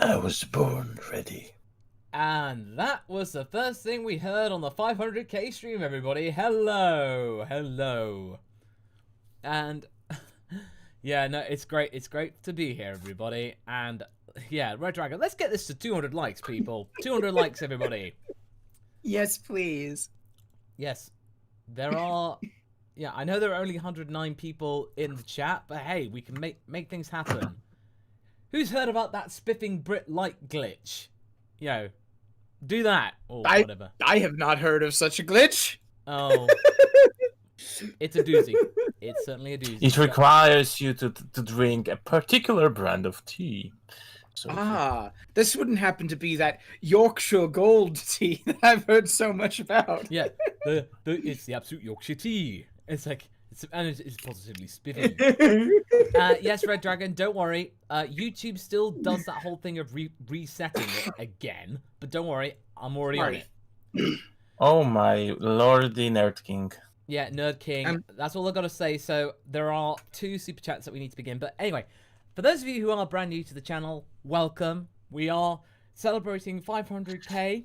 I was born ready. And that was the first thing we heard on the 500k stream, everybody. Hello. And yeah, no, it's great. It's great to be here, everybody. And yeah, Red Dragon, let's get this to 200 likes, people. 200 likes, everybody. Yes, please. Yes, there are. Yeah, I know there are only 109 people in the chat, but hey, we can make things happen. Who's heard about that spiffing Brit light glitch? Do that or whatever. I have not heard of such a glitch. Oh, it's a doozy. It's certainly a doozy. It requires you to drink a particular brand of tea. So this wouldn't happen to be that Yorkshire Gold tea that I've heard so much about. Yeah, it's the absolute Yorkshire tea. It's like it's positively spiffy. Yes, Red Dragon, don't worry. YouTube still does that whole thing of resetting it again, but don't worry, I'm already on it. Oh my lordy, Nerd King. Yeah, Nerd King. That's all I've got to say. So there are 2 super chats that we need to begin. But anyway, for those of you who are brand new to the channel, welcome. We are celebrating 500k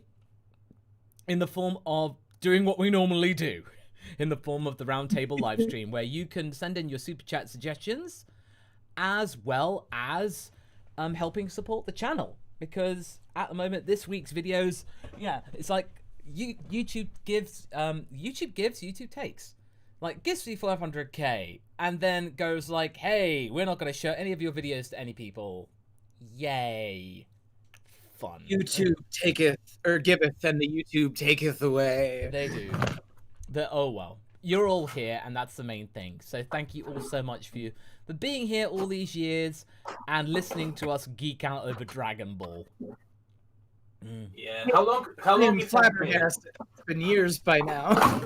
in the form of doing what we normally do, in the form of the Roundtable live stream, where you can send in your super chat suggestions, as well as helping support the channel. Because at the moment, this week's videos, yeah, it's like YouTube gives, YouTube takes. Like, gives me 500k, and then goes like, hey, we're not going to show any of your videos to any people. Yay. Fun. YouTube taketh, or giveth, and the YouTube taketh away. They do. Oh well. You're all here, and that's the main thing. So thank you all so much for being here all these years, and listening to us geek out over Dragon Ball. Yeah. How long it's been years by now.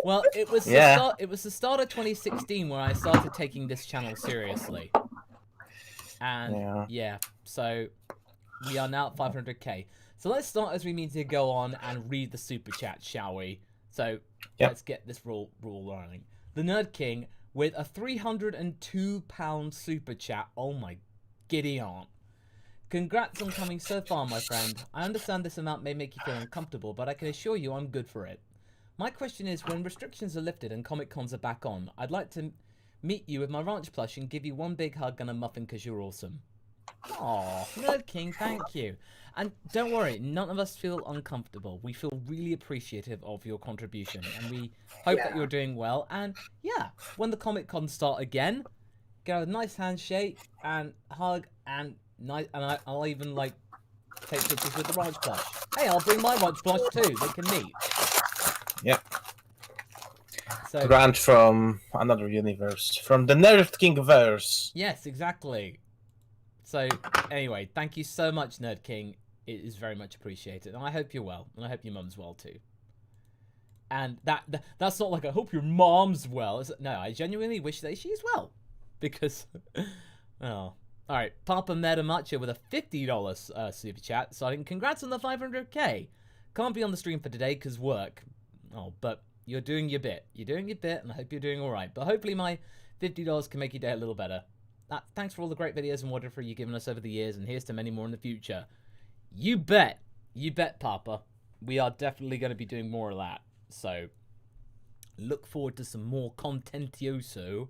Well, it was the start of 2016 when I started taking this channel seriously. And yeah, so we are now at 500k. So let's start as we mean to go on and read the super chat, shall we? So let's get this rule running. The Nerd King with a £302 super chat. Oh my giddy aunt. Congrats on coming so far, my friend. I understand this amount may make you feel uncomfortable, but I can assure you I'm good for it. My question is, when restrictions are lifted and Comic Cons are back on, I'd like to meet you with my ranch plush and give you one big hug and a muffin because you're awesome. Aw, Nerd King, thank you. And don't worry, none of us feel uncomfortable. We feel really appreciative of your contribution, and we hope that you're doing well. And yeah, when the Comic Cons start again, get a nice handshake and hug and I'll even like take pictures with the ranch plush. Hey, I'll bring my ranch plush too. They can meet. Yep. So, Ranch from another universe, from the Nerd King verse. Yes, exactly. So anyway, thank you so much, Nerd King. It is very much appreciated, and I hope you're well, and I hope your mum's well too. And that's not like I hope your mom's well. No, I genuinely wish that she's well, because oh. All right, Papa Metamacho with a $50 super chat. So congrats on the 500k. Can't be on the stream for today because work. Oh, but you're doing your bit. You're doing your bit, and I hope you're doing all right. But hopefully my $50 can make your day a little better. Thanks for all the great videos and whatever you've given us over the years, and here's to many more in the future. You bet. You bet, Papa. We are definitely going to be doing more of that. So look forward to some more contentioso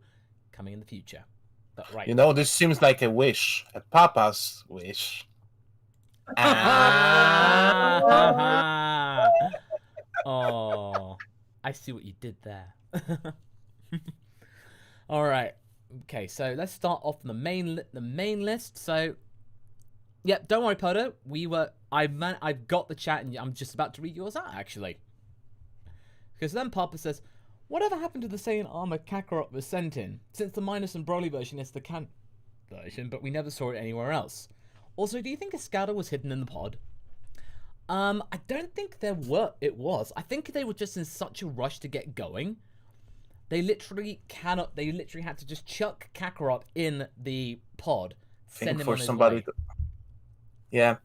coming in the future. But right. You know, this seems like a wish, a Papa's wish. Oh, I see what you did there. All right. Okay, so let's start off the main list. So, yeah, don't worry, Podo. I've got the chat, and I'm just about to read yours out actually. Because then Papa says, whatever happened to the Saiyan armor Kakarot was sent in? Since the Minus and Broly version is the canon version, but we never saw it anywhere else. Also, do you think a scouter was hidden in the pod? I don't think it was. I think they were just in such a rush to get going. They literally had to just chuck Kakarot in the pod. Send him on his way. Yeah.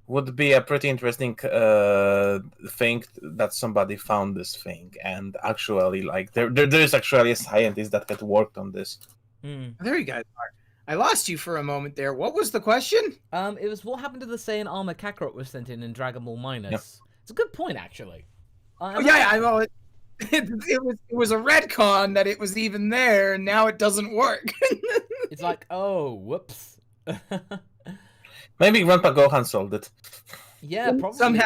Would be a pretty interesting thing that somebody found this thing, and actually, like, there is actually a scientist that had worked on this. There you guys are. I lost you for a moment there. What was the question? It was what happened to the Saiyan armor Kakarot was sent in Dragon Ball Minus. Yep. It's a good point, actually. I know it was a retcon that it was even there, and now it doesn't work. It's like, oh, whoops. Maybe Grandpa Gohan solved it. Yeah, probably.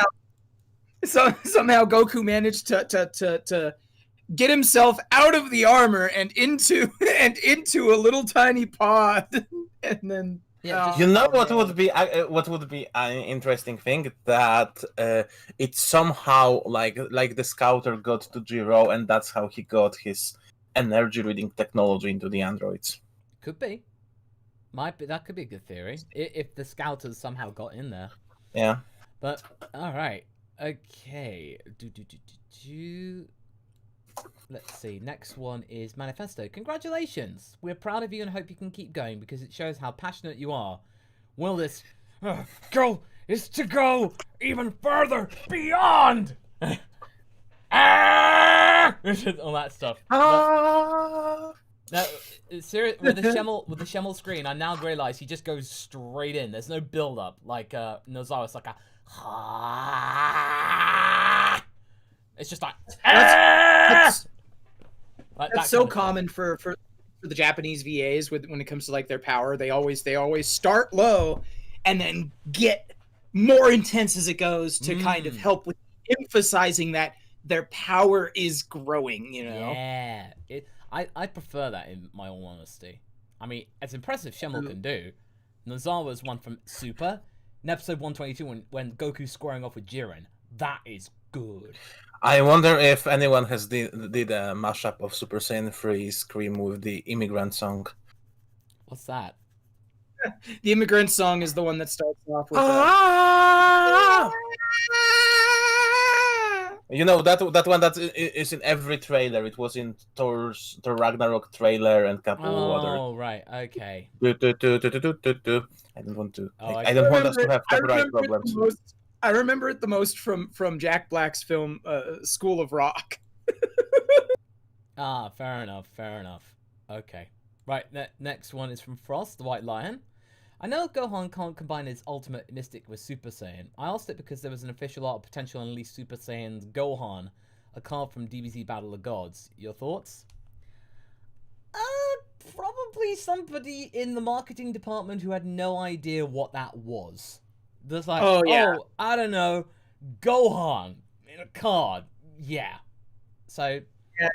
Somehow Goku managed to get himself out of the armor and into a little tiny pod, and then you know what would be an interesting thing, that it somehow like the scouter got to Jiro, and that's how he got his energy reading technology into the androids. Could be. Might be. That could be a good theory if the scouters somehow got in there. Yeah. But all right. Okay. Let's see. Next one is Manifesto. Congratulations. We're proud of you and hope you can keep going because it shows how passionate you are. Will this goal is to go even further beyond all that stuff. Now, serious with the Shemel screen, I now realize he just goes straight in. There's no build up like Nozawa's like a. It's just like that's so common common for the Japanese VAs when it comes to like their power. They always start low and then get more intense as it goes to kind of help with emphasizing that their power is growing, you know. Yeah. I prefer that, in my all honesty. I mean, as impressive Shemel can do, Nozawa's one from Super in episode 122 when Goku's squaring off with Jiren. That is good. I wonder if anyone has did a mashup of Super Saiyan 3 Scream with the Immigrant song. What's that? The Immigrant song is the one that starts off with you know, that one that is in every trailer. It was in Thor Ragnarok trailer and couple other. Oh, right. Okay. I don't want to. I don't want us to have copyright problems. I remember it the most from Jack Black's film School of Rock. Fair enough. Okay. Right, next one is from Frost, the White Lion. I know Gohan can't combine his ultimate mystic with Super Saiyan. I asked it because there was an official art of potential Unleashed Super Saiyan's Gohan, a card from DBZ Battle of Gods. Your thoughts? Probably somebody in the marketing department who had no idea what that was. There's like, oh, I don't know, Gohan in a card. Yeah. So. Yeah.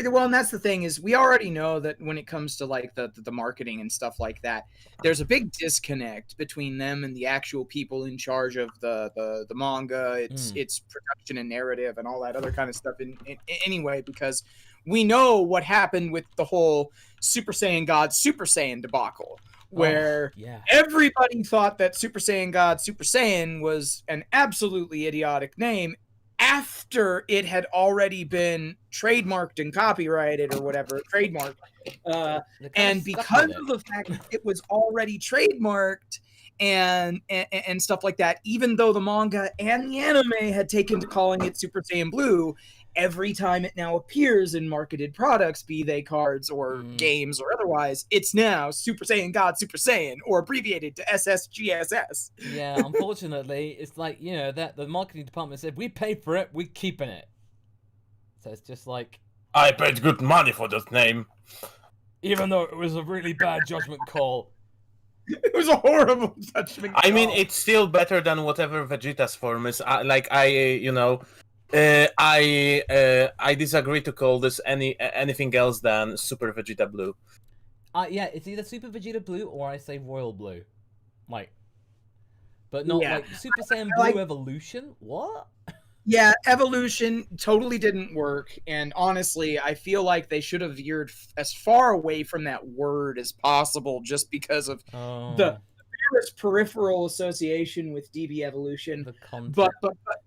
Well, and that's the thing is we already know that when it comes to like the marketing and stuff like that, there's a big disconnect between them and the actual people in charge of the manga, its production and narrative and all that other kind of stuff. Anyway, because we know what happened with the whole Super Saiyan God Super Saiyan debacle, where everybody thought that Super Saiyan God Super Saiyan was an absolutely idiotic name after it had already been trademarked and copyrighted or whatever, trademarked. And because of the fact that it was already trademarked and stuff like that, even though the manga and the anime had taken to calling it Super Saiyan Blue, every time it now appears in marketed products, be they cards or games or otherwise, it's now Super Saiyan God Super Saiyan, or abbreviated to SSGSS. Yeah, unfortunately, it's like, you know, that the marketing department said, we paid for it, we're keeping it. So it's just like... I paid good money for this name. Even though it was a really bad judgment call. It was a horrible judgment call. I mean, it's still better than whatever Vegeta's form is. I disagree to call this anything else than Super Vegeta Blue. Yeah, it's either Super Vegeta Blue or I say Royal Blue, like, but not like Super Saiyan Blue Evolution. What? Yeah, Evolution totally didn't work, and honestly, I feel like they should have veered as far away from that word as possible, just because of the peripheral association with DB Evolution. But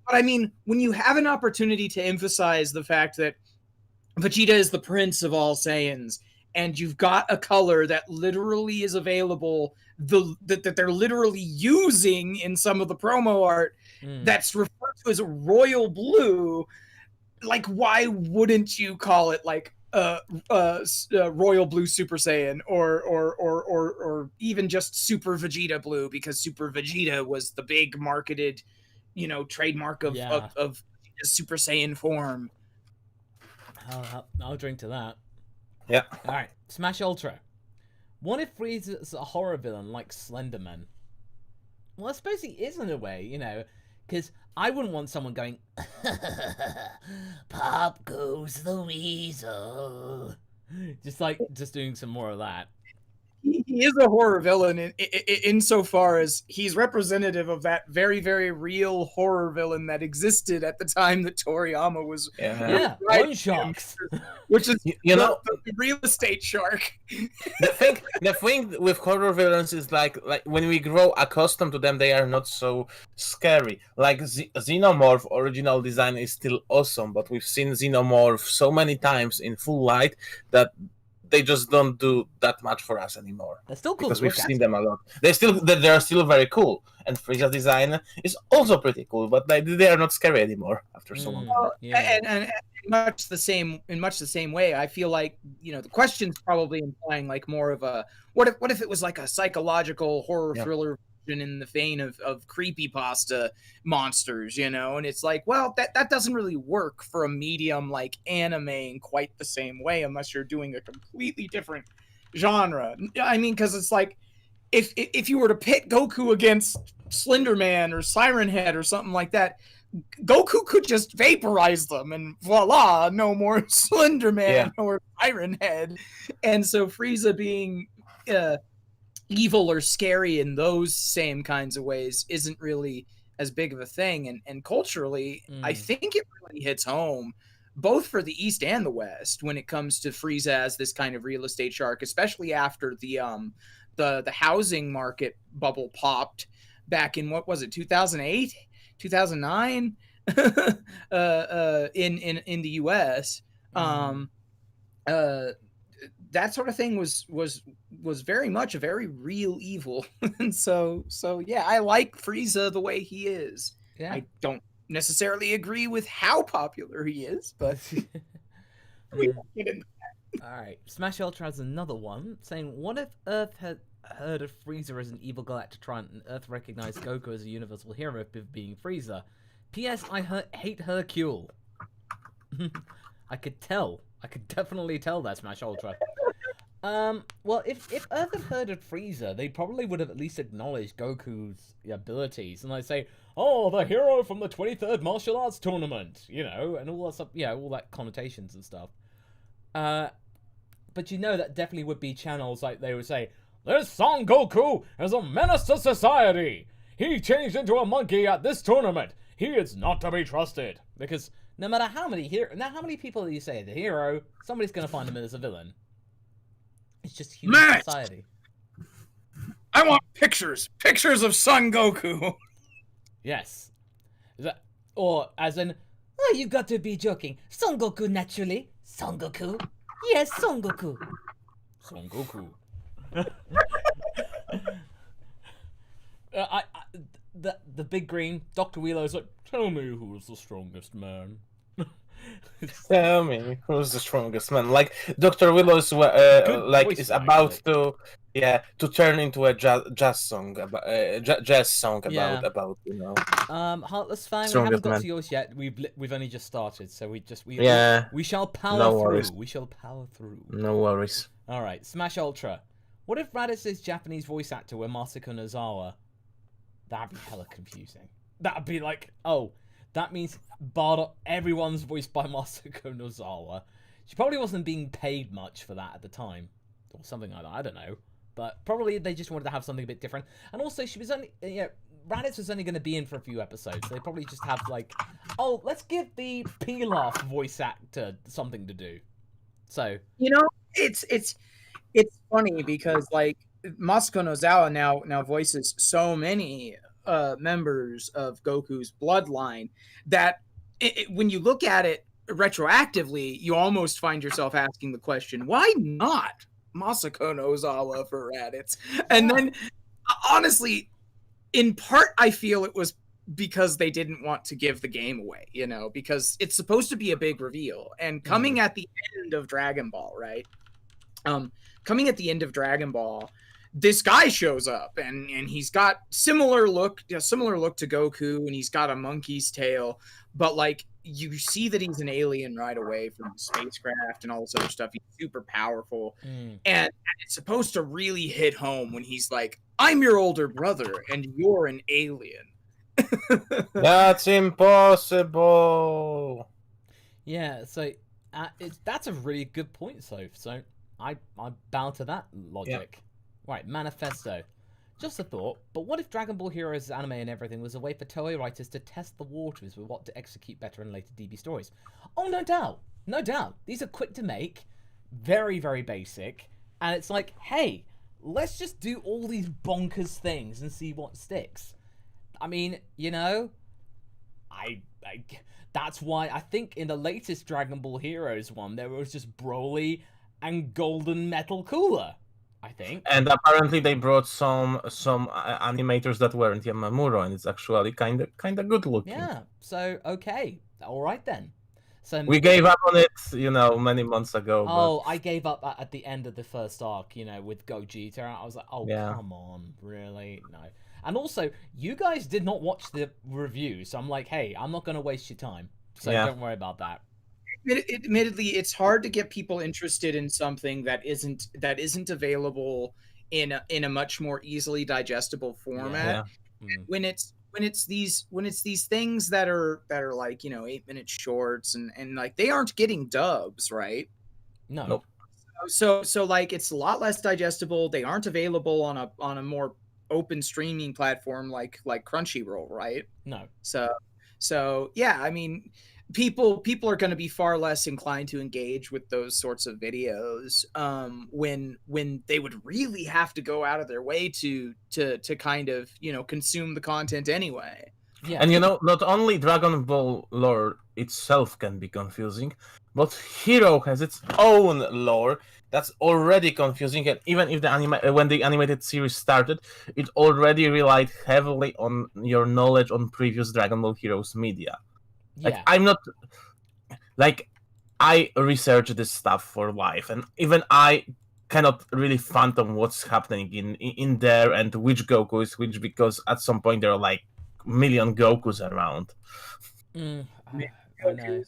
I mean, when you have an opportunity to emphasize the fact that Vegeta is the prince of all Saiyans, and you've got a color that literally is available, that they're literally using in some of the promo art, that's referred to as a royal blue, like, why wouldn't you call it like Royal Blue Super Saiyan, or even just Super Vegeta Blue, because Super Vegeta was the big marketed, trademark of Super Saiyan form. I'll drink to that. Yeah. All right, Smash Ultra. What if Frieza's a horror villain like Slenderman? Well, I suppose he is in a way, because I wouldn't want someone going, "Pop goes the weasel," just doing some more of that. He is a horror villain insofar as he's representative of that very, very real horror villain that existed at the time that Toriyama was One Sharks, which is the real estate shark. The thing with horror villains is like when we grow accustomed to them, they are not so scary. Like Xenomorph original design is still awesome, but we've seen Xenomorph so many times in full light that they just don't do that much for us anymore. They're still cool because we've seen them a lot. They're still very cool, and Frieza's design is also pretty cool, but they are not scary anymore after so long. And in much the same way, I feel like the question's probably implying like more of a what if it was like a psychological horror thriller in the vein of creepypasta monsters, and it's like, well, that doesn't really work for a medium like anime in quite the same way unless you're doing a completely different genre. I mean, because it's like if you were to pit Goku against Slender Man or Siren Head or something like that, Goku could just vaporize them and voila, no more Slender Man or Siren Head. And so Frieza being evil or scary in those same kinds of ways isn't really as big of a thing, and culturally I think it really hits home both for the East and the West when it comes to Frieza as this kind of real estate shark, especially after the housing market bubble popped back in, what was it, 2008 2009 in the US. That sort of thing was very much a very real evil. And so yeah, I like Frieza the way he is. Yeah. I don't necessarily agree with how popular he is, but we won't get into that. All right, Smash Ultra has another one saying, what if Earth had heard of Frieza as an evil galactic tyrant and Earth recognized Goku as a universal hero for being Frieza? P.S. I hate Hercule. I could definitely tell that, Smash Ultra. Well, if Earth had heard of Frieza, they probably would have at least acknowledged Goku's abilities, and I'd say, oh, the hero from the 23rd Martial Arts Tournament, and all that stuff, all that connotations and stuff. But that definitely would be channels like they would say, this Son Goku is a menace to society. He changed into a monkey at this tournament. He is not to be trusted. Because no matter how many people you say the hero, somebody's going to find him as a villain. It's just human society. I want pictures of Son Goku. Yes. Or as in, oh, you got to be joking. Son Goku, naturally. Son Goku. Yes, Son Goku. Son Goku. The big green Dr. Wheelo's like, tell me who's the strongest man. Tell me who's the strongest man. Like Dr. Willow's is about to turn into a jazz song about let's fine. We haven't got to yours yet. We've only just started, so we shall power through. Worries. We shall power through. No worries. All right, Smash Ultra. What if Raditz's Japanese voice actor were Masako Nozawa? That'd be hella confusing. That'd be like, oh, that means Bardock, everyone's voiced by Masako Nozawa. She probably wasn't being paid much for that at the time, or something like that. I don't know, but probably they just wanted to have something a bit different. And also, she was only, Raditz was only going to be in for a few episodes. So they probably just have like, oh, let's give the Pilaf voice actor something to do. So it's funny because like Masako Nozawa now voices so many members of Goku's bloodline that when you look at it retroactively, you almost find yourself asking the question, why not Masako Nozawa for Raditz? And then honestly, in part, I feel it was because they didn't want to give the game away, because it's supposed to be a big reveal. And coming at the end of Dragon Ball, right? Coming at the end of Dragon Ball, this guy shows up and he's got similar look to Goku, and he's got a monkey's tail, but like you see that he's an alien right away from the spacecraft and all this other stuff. He's super powerful. And it's supposed to really hit home when he's like, I'm your older brother and you're an alien. That's impossible. Yeah, so that's a really good point, so I bow to that logic. Yeah. Right, Manifesto. Just a thought, but what if Dragon Ball Heroes anime and everything was a way for Toei writers to test the waters with what to execute better in later DB stories? Oh, no doubt. No doubt. These are quick to make, very, very basic, and it's like, hey, let's just do all these bonkers things and see what sticks. I mean, that's why I think in the latest Dragon Ball Heroes one, there was just Broly and Golden Metal Cooler, I think. And apparently they brought some animators that weren't Yamamuro, and it's actually kind of good looking. Yeah. So okay, all right then. So we gave up on it, many months ago. Oh, but I gave up at the end of the first arc, with Gogeta. I was like, oh, yeah. Come on, really? No. And also, you guys did not watch the review, so I'm like, hey, I'm not going to waste your time. So don't worry about that. Admittedly, it's hard to get people interested in something that isn't available in a much more easily digestible format. Yeah. When it's these things that are like 8-minute shorts and like they aren't getting dubs, right? No. Nope. So like it's a lot less digestible. They aren't available on a more open streaming platform like Crunchyroll, right? No. So yeah, I mean, people are going to be far less inclined to engage with those sorts of videos when they would really have to go out of their way to kind of consume the content anyway. Yeah. And not only Dragon Ball lore itself can be confusing, but Hero has its own lore that's already confusing. And even if when the animated series started, it already relied heavily on your knowledge on previous Dragon Ball Heroes media. Like, yeah. I'm not I research this stuff for life, and even I cannot really fathom what's happening in there and which Goku is which, because at some point there are like a million Gokus around. I know.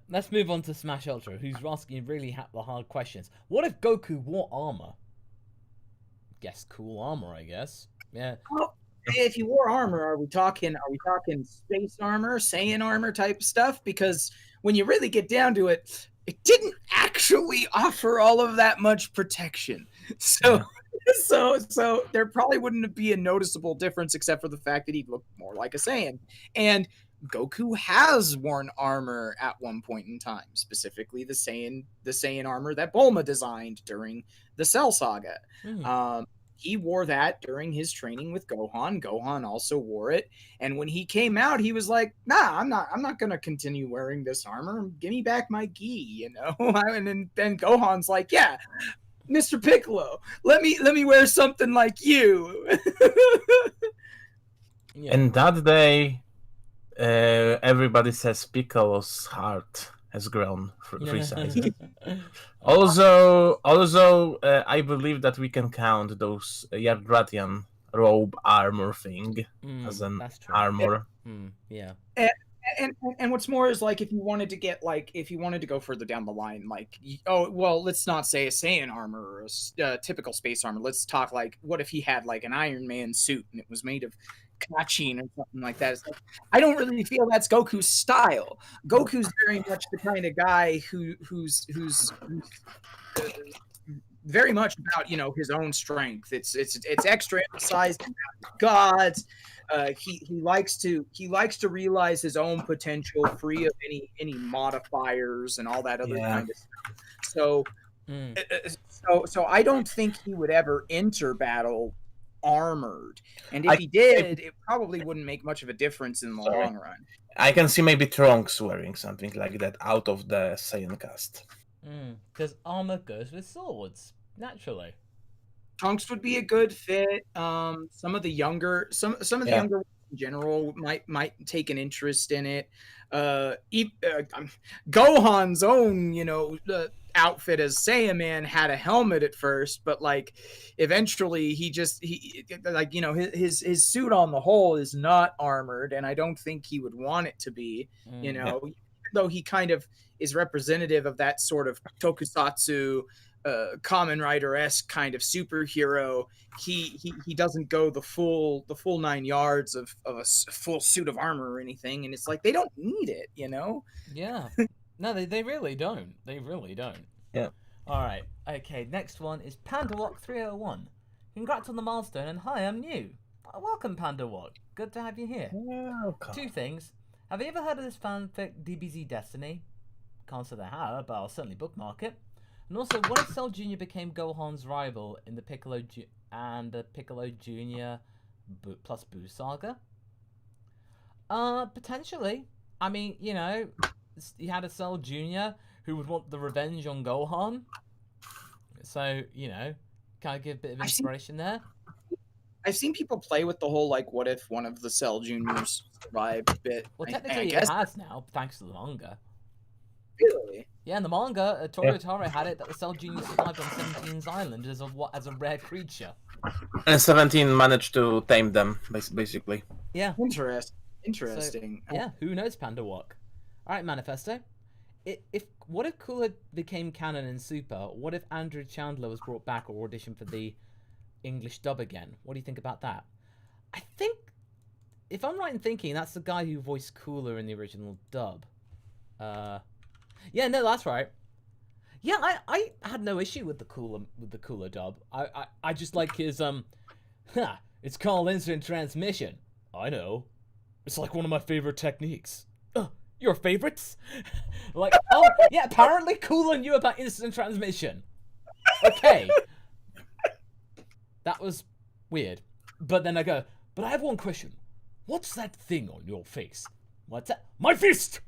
Let's move on to Smash Ultra, who's asking really the hard questions. What if Goku wore armor? Guess cool armor, I guess. Yeah. Well, if you wore armor, are we talking space armor, Saiyan armor type stuff? Because when you really get down to it, it didn't actually offer all of that much protection. So there probably wouldn't be a noticeable difference except for the fact that he'd look more like a Saiyan. And Goku has worn armor at one point in time, specifically the Saiyan armor that Bulma designed during the Cell Saga. He wore that during his training with Gohan. Gohan also wore it, and when he came out, he was like, "Nah, I'm not gonna continue wearing this armor. Give me back my gi," And then Gohan's like, "Yeah, Mr. Piccolo, let me wear something like you." Yeah. And that day, everybody says Piccolo's heart has grown three sizes. Also, I believe that we can count those Yardratian robe armor thing as an armor. Yeah. And what's more is, like, if you wanted to go further down the line, like, let's not say a Saiyan armor or a typical space armor. Let's talk like, what if he had like an Iron Man suit and it was made of Kachin or something like that. It's like, I don't really feel that's Goku's style. Goku's very much the kind of guy who's very much about his own strength. It's extra emphasized in gods. He likes to realize his own potential, free of any modifiers and all that other kind of stuff. So I don't think he would ever enter battle armored, and if he did, it probably wouldn't make much of a difference in the long run. I can see maybe Trunks wearing something like that out of the Saiyan cast. Because armor goes with swords naturally. Trunks would be a good fit. Some of the younger, some of the younger ones in general might take an interest in it. Gohan's own, outfit as Saiyaman had a helmet at first, but like eventually his suit on the whole is not armored, and I don't think he would want it to be. Though he kind of is representative of that sort of tokusatsu Kamen Rider-esque kind of superhero. He doesn't go the full 9 yards of a full suit of armor or anything, and it's like they don't need it, Yeah. No, they really don't. They really don't. Yeah. All right. Okay. Next one is PandaWalk301. Congrats on the milestone, and hi, I'm new. Welcome, PandaWalk. Good to have you here. Welcome. 2 things. Have you ever heard of this fanfic DBZ Destiny? Can't say I have, but I'll certainly bookmark it. And also, what if Cell Jr. became Gohan's rival in the Piccolo Jr. plus Boo saga? Potentially. I mean, you had a Cell Jr. who would want the revenge on Gohan. So, kind of give a bit of inspiration there. I've seen people play with the whole, like, what if one of the Cell Juniors survived bit. Well, technically it has now, thanks to the manga. Really? Yeah, in the manga, Toyotaro had it that the Cell Junior survived on 17's island as a rare creature. And 17 managed to tame them, basically. Yeah. Interesting. So, yeah, who knows, PandaWalk? Alright, Manifesto. What if Cooler became canon in Super? What if Andrew Chandler was brought back or auditioned for the English dub again? What do you think about that? I think, if I'm right in thinking, that's the guy who voiced Cooler in the original dub. Yeah, no, that's right. Yeah, I had no issue with the Cooler dub. I just like his it's called instant transmission. I know. It's like one of my favorite techniques. Your favorites? Like, oh yeah, apparently Cooler knew about instant transmission. Okay. That was weird. But then I go, but I have one question. What's that thing on your face? What's that? My fist!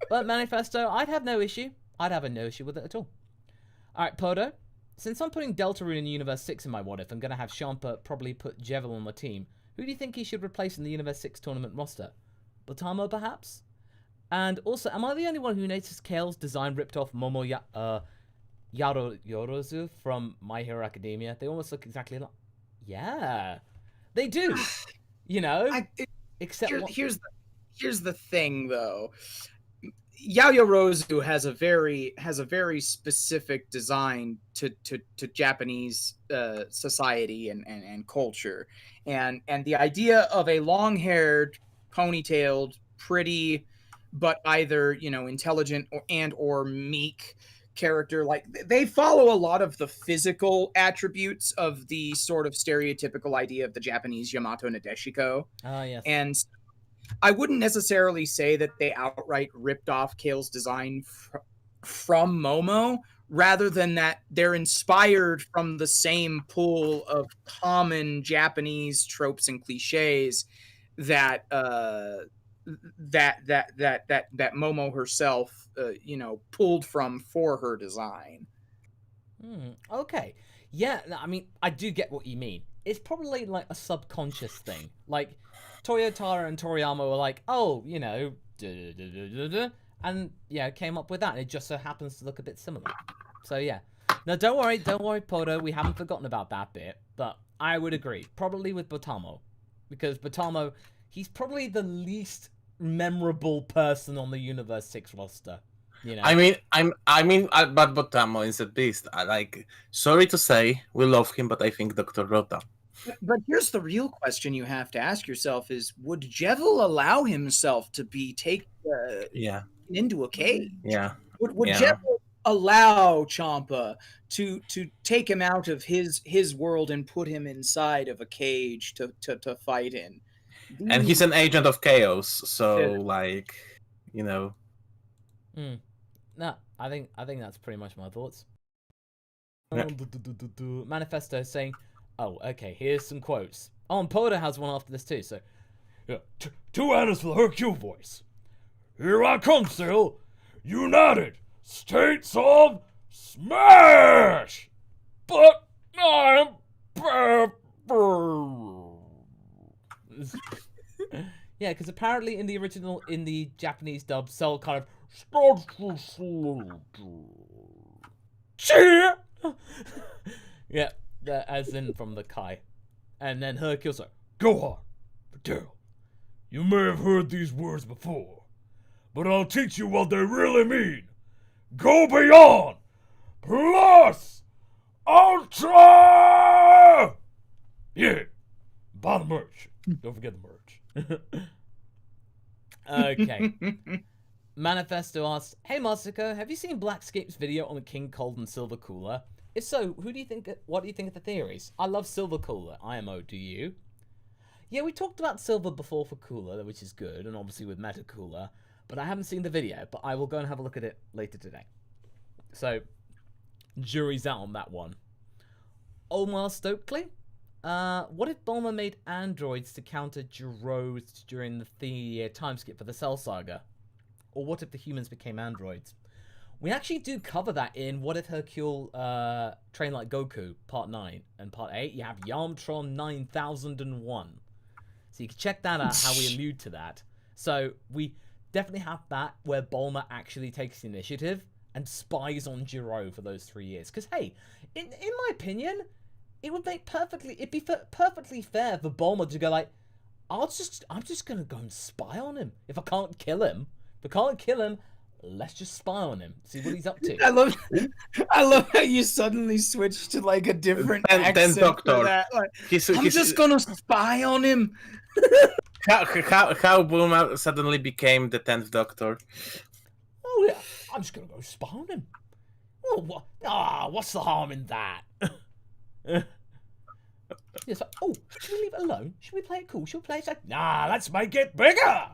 But Manifesto, I'd have no issue. I'd have no issue with it at all. Alright, Podo. Since I'm putting Deltarune in Universe 6 in my what if, I'm going to have Champa probably put Jevil on the team. Who do you think he should replace in the Universe 6 tournament roster? Botamo, perhaps? And also, am I the only one who noticed Kale's design ripped off Momo Yorozu from My Hero Academia? They almost look exactly like... Yeah. They do. Except... Here's the thing, though. Yayorozu has a very specific design to Japanese society and culture, and the idea of a long-haired, ponytailed, pretty, but either intelligent or meek character, like they follow a lot of the physical attributes of the sort of stereotypical idea of the Japanese Yamato Nadeshiko. Yes. And I wouldn't necessarily say that they outright ripped off Kale's design from Momo, rather than that they're inspired from the same pool of common Japanese tropes and cliches that Momo herself, pulled from for her design. Okay. Yeah, I mean, I do get what you mean. It's probably like a subconscious thing. Like, Toyotaro and Toriyama were like, oh, and yeah, came up with that, and it just so happens to look a bit similar. So yeah. Now don't worry, Podo, we haven't forgotten about that bit, but I would agree, probably with Botamo, because Botamo, he's probably the least memorable person on the Universe 6 roster. I mean, but Botamo is a beast. Sorry to say, we love him, but I think Dr. Rota. But here's the real question you have to ask yourself: is would Jevil allow himself to be taken into a cage? Yeah. Would Jevil allow Champa to take him out of his world and put him inside of a cage to fight in? And he's an agent of chaos, so No, I think that's pretty much my thoughts. Yeah. Manifesto saying, oh, okay, here's some quotes. Oh, and Poda has one after this too, so... Yeah, 2 Annas for the Hercule voice. Here I come, Cell. United States of Smash! but I'm pepper. Yeah, because apparently in the Japanese dub, Cell kind of yeah, as in from the Kai, and then Hercule's like, Go on, Patel. You may have heard these words before, but I'll teach you what they really mean. Go beyond, plus, ultra. Yeah, buy the merch. Don't forget the merch. okay. Manifesto asks, "Hey Masako, have you seen Blackscape's video on the King Cold and Silver Cooler? If so, what do you think of the theories? I love Silver Cooler. IMO, do you?" Yeah, we talked about Silver before for Cooler, which is good, and obviously with Meta Cooler, but I haven't seen the video, but I will go and have a look at it later today. So, jury's out on that one. Omar Stokely? What if Bulma made androids to counter Jiro's during the 3-year time skip for the Cell Saga? Or what if the humans became androids? We actually do cover that in What If Hercule Trained Like Goku, Part 9. And Part 8, you have Yamtron 9001. So you can check that out, how we allude to that. So we definitely have that, where Bulma actually takes the initiative and spies on Jiro for those 3 years. Because, hey, in my opinion, it'd be perfectly fair for Bulma to go like, I'm just gonna go and spy on him. If I can't kill him, let's just spy on him, see what he's up to. I love how you suddenly switched to like a different accent Doctor. for that. Like, He's just gonna spy on him. how Bulma suddenly became the 10th Doctor. Oh yeah, I'm just gonna go spy on him. Oh, what's the harm in that? It's like, oh, should we leave it alone? Should we play it cool? Should we play it like, Nah, let's make it bigger.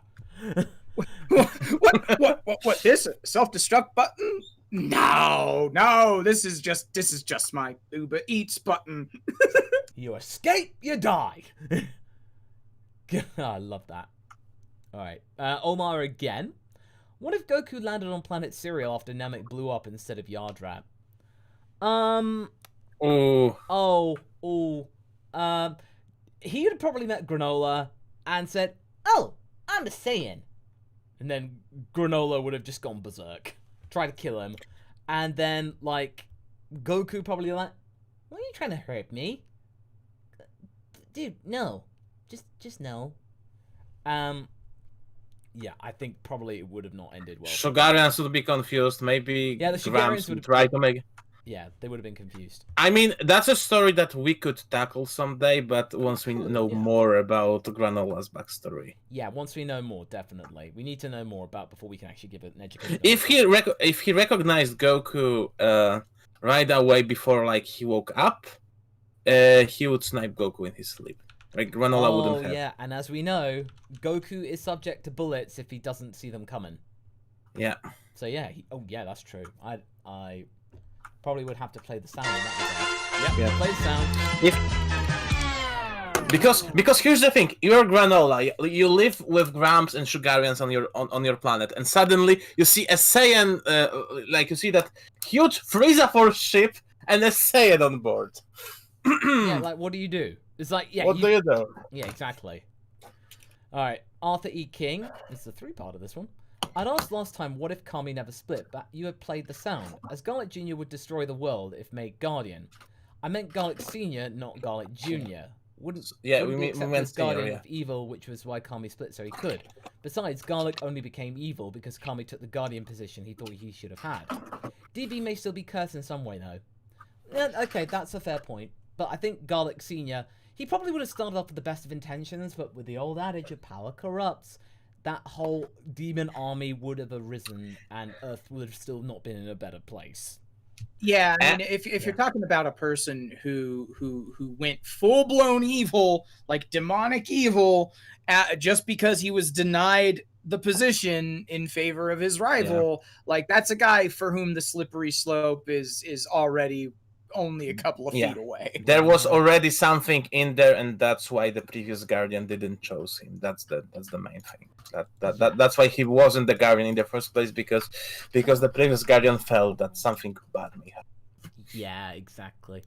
What? This self-destruct button? No. This is just my Uber Eats button. You escape, you die. I love that. All right, Omar again. What if Goku landed on planet Cereal after Namek blew up instead of Yardrat? He would have probably met Granola and said, "Oh, I'm a Saiyan," and then Granola would have just gone berserk, tried to kill him, and then like Goku probably like, "Why are you trying to hurt me, dude? No, just no." Yeah, I think probably it would have not ended well. Shogarians would be confused. Maybe the Grams would try to make. Yeah, they would have been confused. I mean, that's a story that we could tackle someday, but once we know more about Granola's backstory. Yeah, once we know more, definitely. We need to know more about before we can actually give it an education. If he recognized Goku right away before like he woke up, he would snipe Goku in his sleep. Like Granola wouldn't have. Oh yeah, and as we know, Goku is subject to bullets if he doesn't see them coming. Yeah. So yeah, that's true. I probably would have to play the sound in that regard. Play the sound. Because here's the thing, you're Granola, you live with Grams and Shugarians on your planet, and suddenly you see a Saiyan, like you see that huge Frieza Force ship and a Saiyan on board. Yeah, like what do you do? It's like, yeah. What do you do? Yeah, exactly. All right, Arthur E. King. This is a 3-part of this one. I'd asked last time, what if Kami never split, but you had played the sound, as Garlic Jr. would destroy the world if made Guardian. I meant Garlic Sr., not Garlic Jr. Wouldn't we meant Guardian of evil, which was why Kami split so he could. Besides, Garlic only became evil because Kami took the Guardian position he thought he should have had. DB may still be cursed in some way, though. Yeah, okay, that's a fair point. But I think Garlic Sr., he probably would have started off with the best of intentions, but with the old adage of power corrupts, that whole demon army would have arisen, and Earth would have still not been in a better place. Yeah, I mean, if you're talking about a person who went full blown evil, like demonic evil, just because he was denied the position in favor of his rival, like that's a guy for whom the slippery slope is already only a couple of feet away. There was already something in there, and that's why the previous Guardian didn't choose him. That's the main thing. That's why he wasn't the Guardian in the first place, because the previous Guardian felt that something bad may happen. Yeah, exactly.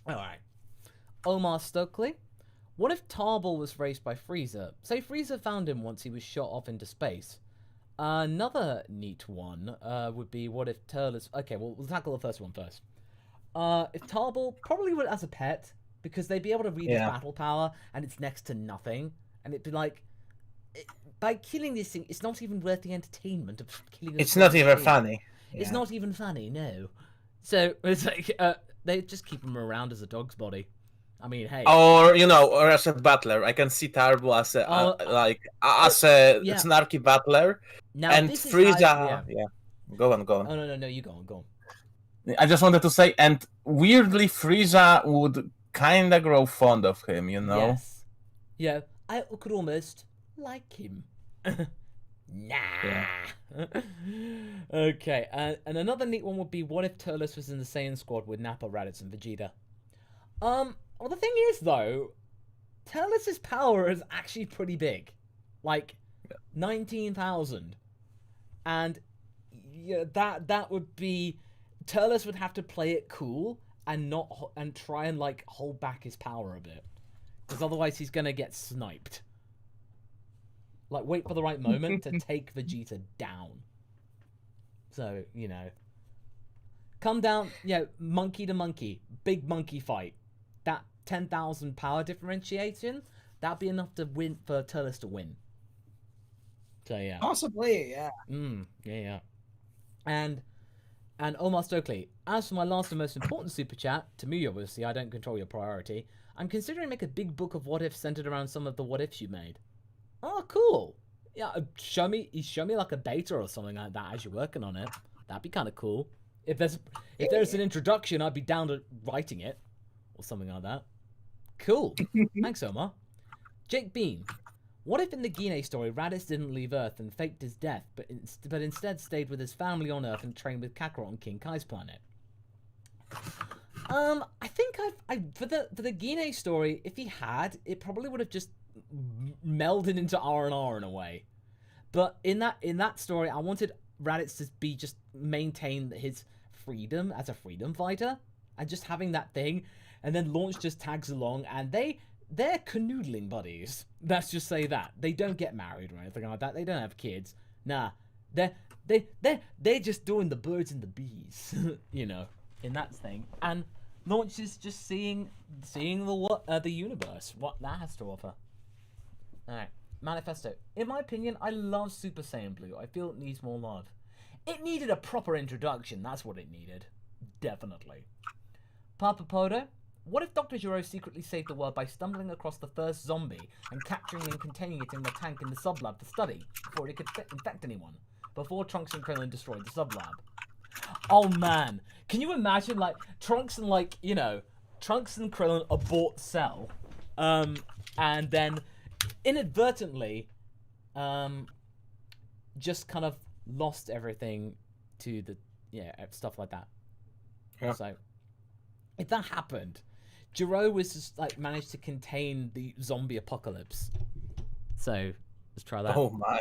Alright. Omar Stokely. What if Tarball was raised by Frieza? Say Frieza found him once he was shot off into space. Another neat one would be what if Turles... Okay, well, we'll tackle the first one first. If Tarball probably would as a pet, because they'd be able to read his battle power, and it's next to nothing. And it'd be like... by killing this thing, it's not even worth the entertainment of killing It's not even funny. It's not even funny, no. So, it's like, they just keep him around as a dog's body. I mean, hey. Or, or as a battler. I can see Tarball as a, snarky battler. Now, and this Frieza... Yeah. Go on. Oh, no, you go on. I just wanted to say, and weirdly, Frieza would kinda grow fond of him, Yes. Yeah, I could almost like him. Nah. Yeah. Okay, and another neat one would be, what if Turles was in the Saiyan squad with Nappa, Raditz, and Vegeta? Well, the thing is, though, Turles' power is actually pretty big. Like, 19,000. And that would be... Turles would have to play it cool and try and, like, hold back his power a bit. Because otherwise he's gonna get sniped. Like, wait for the right moment to take Vegeta down. So, come down, monkey to monkey. Big monkey fight. That 10,000 power differentiation, that'd be enough to win for Turles to win. So, yeah. Possibly, yeah. Yeah. And Omar Stokely, as for my last and most important super chat, to me, obviously, I don't control your priority. I'm considering make a big book of what ifs centered around some of the what ifs you made. Oh, cool. Yeah, show me like a beta or something like that as you're working on it. That'd be kind of cool. If there's an introduction, I'd be down to writing it or something like that. Cool. Thanks, Omar. Jake Bean. What if in the Gine story, Raditz didn't leave Earth and faked his death, but instead stayed with his family on Earth and trained with Kakarot on King Kai's planet? I think for the Gine story, if he had, it probably would have just melded into R&R in a way. But in that story, I wanted Raditz to be just maintain his freedom as a freedom fighter and just having that thing, and then Launch just tags along, and they're canoodling buddies. Let's just say that. They don't get married or anything like that. They don't have kids. Nah. They're just doing the birds and the bees, in that thing. And Launch is just seeing the universe, what that has to offer. Alright. Manifesto. In my opinion, I love Super Saiyan Blue. I feel it needs more love. It needed a proper introduction. That's what it needed. Definitely. Papa Podo. What if Dr. Gero secretly saved the world by stumbling across the first zombie and capturing and containing it in the tank in the sublab to study before it could infect anyone? Before Trunks and Krillin destroyed the sublab. Oh man, can you imagine Trunks and Krillin abort Cell, and then inadvertently, just kind of lost everything to the stuff like that. Yeah. So if that happened, Gero was just managed to contain the zombie apocalypse. So let's try that. Oh my!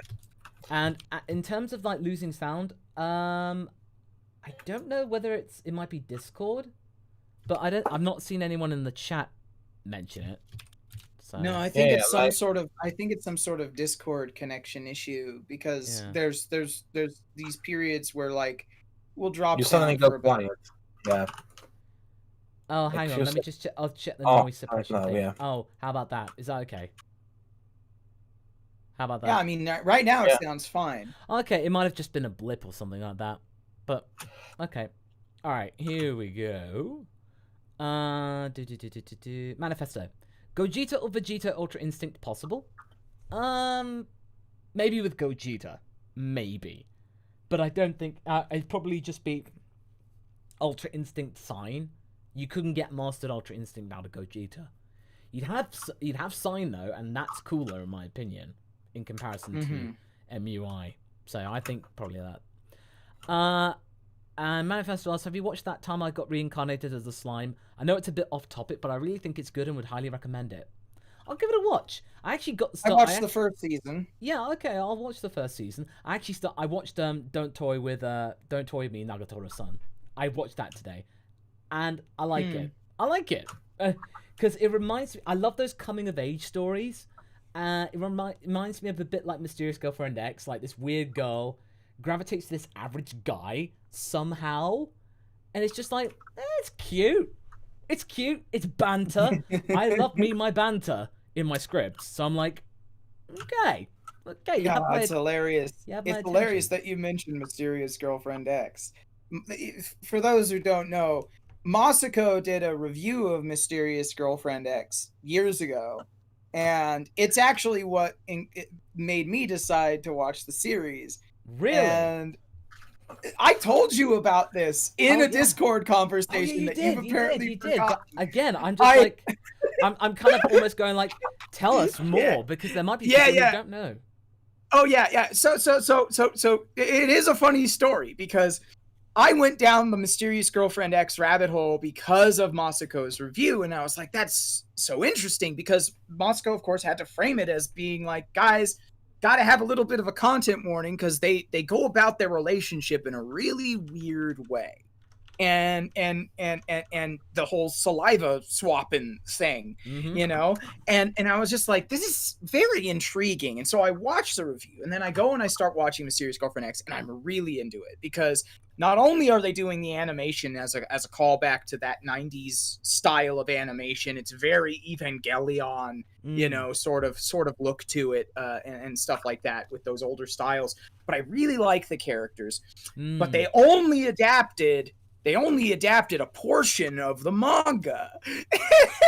And in terms of losing sound, I don't know whether it might be Discord, but I've not seen anyone in the chat mention it. So. No, I think it's some sort of Discord connection issue, because there's these periods where we'll drop you suddenly go quiet. Yeah. Oh, hang on. Let me just check. I'll check the noise suppression thing. Yeah. Oh, how about that? Is that okay? How about that? Yeah, I mean, right now it sounds fine. Okay, it might have just been a blip or something like that. But, okay. Alright, here we go. Manifesto. Gogeta or Vegeta Ultra Instinct possible? Maybe with Gogeta. Maybe. But I don't think... it'd probably just be Ultra Instinct Sign. You couldn't get Mastered Ultra Instinct out of Gogeta. You'd have Sign, though, and that's cooler, in my opinion, in comparison to MUI. So I think probably that. And Manifesto asks, have you watched That Time I Got Reincarnated as a Slime? I know it's a bit off topic, but I really think it's good and would highly recommend it. I'll give it a watch. I actually got I watched the first season. Yeah, okay, I'll watch the first season. I watched Don't Toy With Me, Nagatoro-san. I watched that today. And I like it. I like it because it reminds me. I love those coming of age stories. It reminds me of a bit like Mysterious Girlfriend X, like this weird girl gravitates to this average guy somehow, and it's just like it's cute. It's cute. It's banter. I love my banter in my scripts, so I'm like, okay. You have my, it's hilarious. It's hilarious attention. that you mentioned Mysterious Girlfriend X. For those who don't know, Masako did a review of Mysterious Girlfriend X years ago, and it's actually what it made me decide to watch the series. Really? And I told you about this in a Discord conversation you you've apparently forgotten. Again, I'm just like, I'm kind of almost going like, tell us more because there might be people who don't know. Oh yeah. So it is a funny story because I went down the Mysterious Girlfriend X rabbit hole because of Masako's review, and I was like, that's so interesting because Masako, of course, had to frame it as being like, guys, gotta have a little bit of a content warning because they go about their relationship in a really weird way. And the whole saliva swapping thing, you know, and I was just like, this is very intriguing. And so I watched the review, and then I go and I start watching Mysterious Girlfriend X, and I'm really into it because not only are they doing the animation as a callback to that 90s style of animation, it's very Evangelion, you know, sort of look to it, and stuff like that with those older styles. But I really like the characters, but they only adapted a portion of the manga.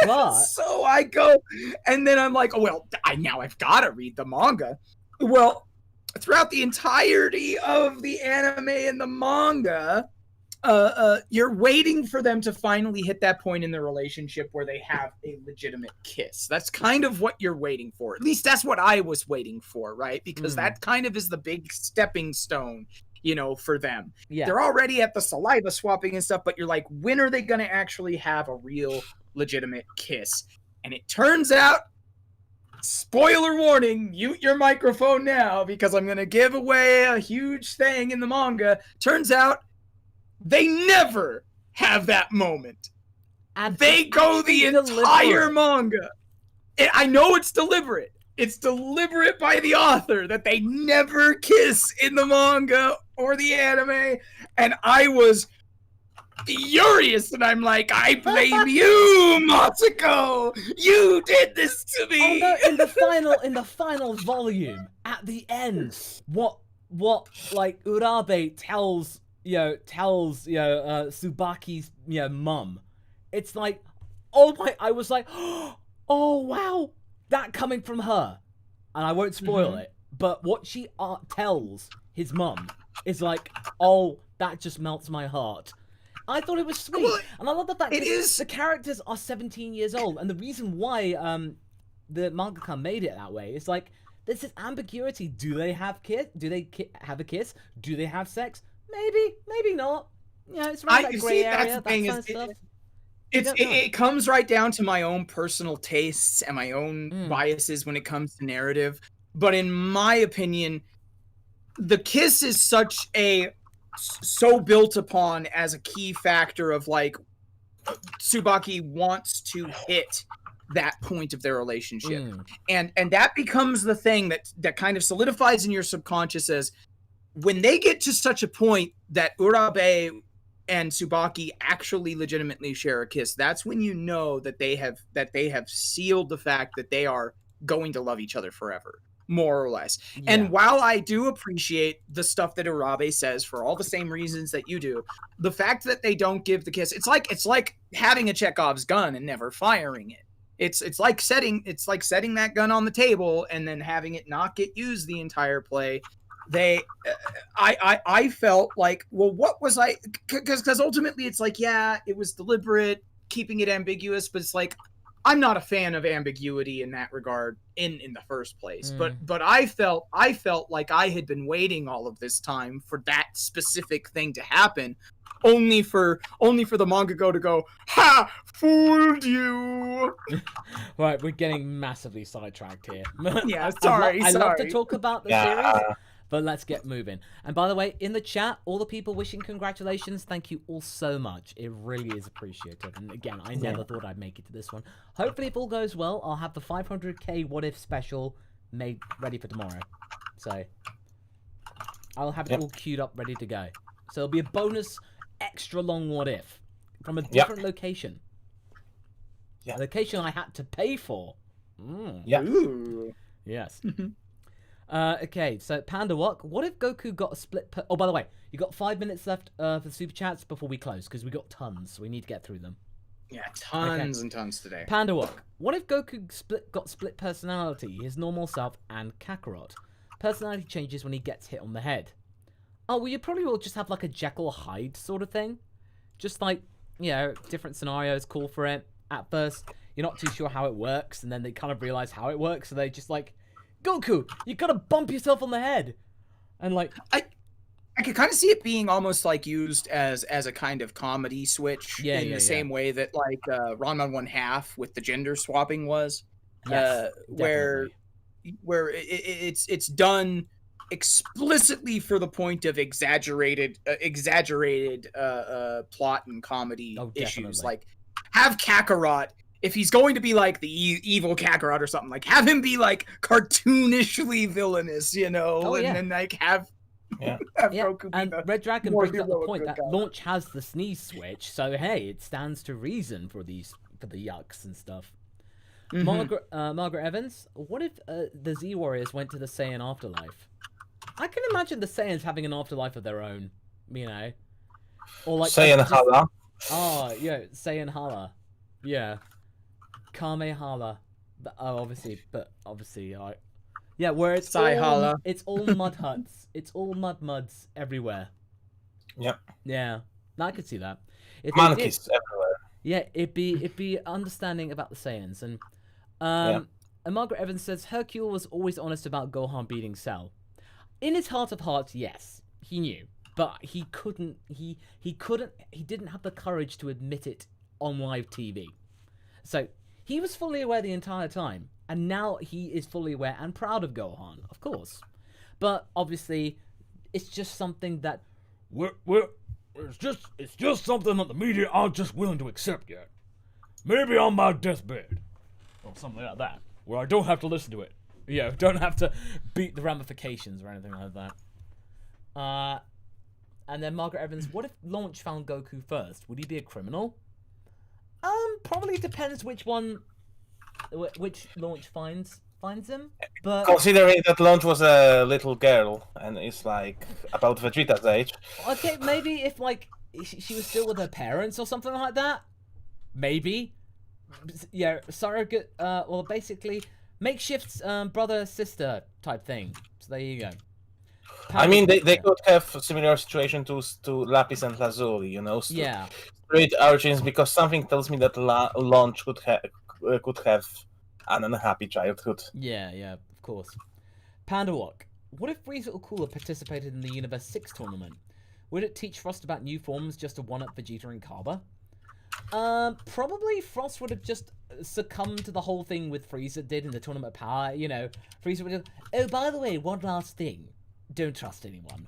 So I go, and then I'm like, oh, well, I've got to read the manga. Well, throughout the entirety of the anime and the manga, you're waiting for them to finally hit that point in the relationship where they have a legitimate kiss. That's kind of what you're waiting for. At least that's what I was waiting for, right? Because that kind of is the big stepping stone, you know, for them. Yeah. They're already at the saliva swapping and stuff, but you're like, when are they going to actually have a real legitimate kiss? And it turns out, spoiler warning, mute your microphone now because I'm going to give away a huge thing in the manga. Turns out they never have that moment. And they go the entire manga. I know it's deliberate. It's deliberate by the author that they never kiss in the manga or the anime, and I was furious, and I'm like, I blame you, Masako! You did this to me! Oh, no, in the final volume, at the end, what like Urabe tells Tsubaki's mum, it's like, I was like, oh wow, that coming from her, and I won't spoil it, but what she tells his mum is like, oh, that just melts my heart. I thought it was sweet, and I love the fact that the characters are 17 years old, and the reason why the mangaka made it that way is like, there's this ambiguity. Do they have Do they have a kiss? Do they have sex? Maybe, maybe not. Yeah, it's right that gray area, that kind of stuff. It comes right down to my own personal tastes and my own biases when it comes to narrative. But in my opinion, the kiss is so built upon as a key factor of like Tsubaki wants to hit that point of their relationship. And that becomes the thing that kind of solidifies in your subconscious as when they get to such a point that Urabe and Tsubaki actually legitimately share a kiss, that's when you know that they have sealed the fact that they are going to love each other forever, more or less. Yeah. And while I do appreciate the stuff that Urabe says for all the same reasons that you do, the fact that they don't give the kiss, it's like having a Chekhov's gun and never firing it. It's like setting that gun on the table and then having it not get used the entire play. I felt like, well, what was I? Because ultimately, it's like, yeah, it was deliberate, keeping it ambiguous, but it's like, I'm not a fan of ambiguity in that regard in the first place. But I felt like I had been waiting all of this time for that specific thing to happen, only for the mangaka to go, ha, fooled you. Right, we're getting massively sidetracked here. Yeah, sorry. I love to talk about the series, But let's get moving. And by the way, in the chat, all the people wishing congratulations, thank you all so much. It really is appreciated. And again, I never thought I'd make it to this one. Hopefully, if all goes well, I'll have the 500k What If special made ready for tomorrow. So I'll have it all queued up, ready to go. So it'll be a bonus, extra long What If from a different location. A location I had to pay for. Ooh. Yes. Okay, so Panda Walk, what if Goku got a split... Oh, by the way, you got 5 minutes left for the Super Chats before we close, because we got tons, so we need to get through them. Yeah, tons and tons today. Panda Walk, what if Goku got split personality, his normal self and Kakarot? Personality changes when he gets hit on the head. Oh, well, you probably will just have like a Jekyll Hyde sort of thing. Just like, you know, different scenarios call for it. At first, you're not too sure how it works, and then they kind of realize how it works, so they just like... Goku, you gotta bump yourself on the head, and like I could kind of see it being almost like used as a kind of comedy switch in the same way that like Ranma 1/2 with the gender swapping was, where it's done explicitly for the point of exaggerated plot and comedy issues. Like have Kakarot. If he's going to be like the evil Kakarot or something, like have him be like cartoonishly villainous, you know, and then like have Goku be and Red Dragon brings up the point that Launch has the sneeze switch, so hey, it stands to reason for the yucks and stuff. Margaret Evans, what if the Z Warriors went to the Saiyan afterlife? I can imagine the Saiyans having an afterlife of their own, you know, or like Saiyan Hala. Oh yeah, Saiyan Hala, yeah. Kamehala, obviously, yeah, where it's all mud huts, it's all muds everywhere. Yep. Yeah, I could see that. Monkeys everywhere. Yeah, it'd be understanding about the Saiyans, and Margaret Evans says Hercule was always honest about Gohan beating Cell. In his heart of hearts, yes, he knew, but he didn't have the courage to admit it on live TV. So. He was fully aware the entire time, and now he is fully aware and proud of Gohan, of course. But obviously, it's just something that it's just something that the media aren't just willing to accept yet. Maybe on my deathbed, or something like that, where I don't have to listen to it. Yeah, don't have to beat the ramifications or anything like that. And then Margaret Evans, what if Launch found Goku first? Would he be a criminal? Probably depends which Launch finds him. But considering that Launch was a little girl and is like about Vegeta's age. Okay, maybe if like she was still with her parents or something like that. Maybe. Yeah, surrogate. Well, basically makeshift brother sister type thing. So there you go. I mean, they could have a similar situation to Lapis and Lazuli, you know. Street urchins, because something tells me that Launch could have an unhappy childhood. Yeah, of course. Panda Walk. What if Frieza or Cooler participated in the Universe 6 tournament? Would it teach Frost about new forms just to one-up Vegeta and Kaba? Probably Frost would have just succumbed to the whole thing with Frieza did in the Tournament of Power. You know, Frieza would have, oh, by the way, one last thing. Don't trust anyone.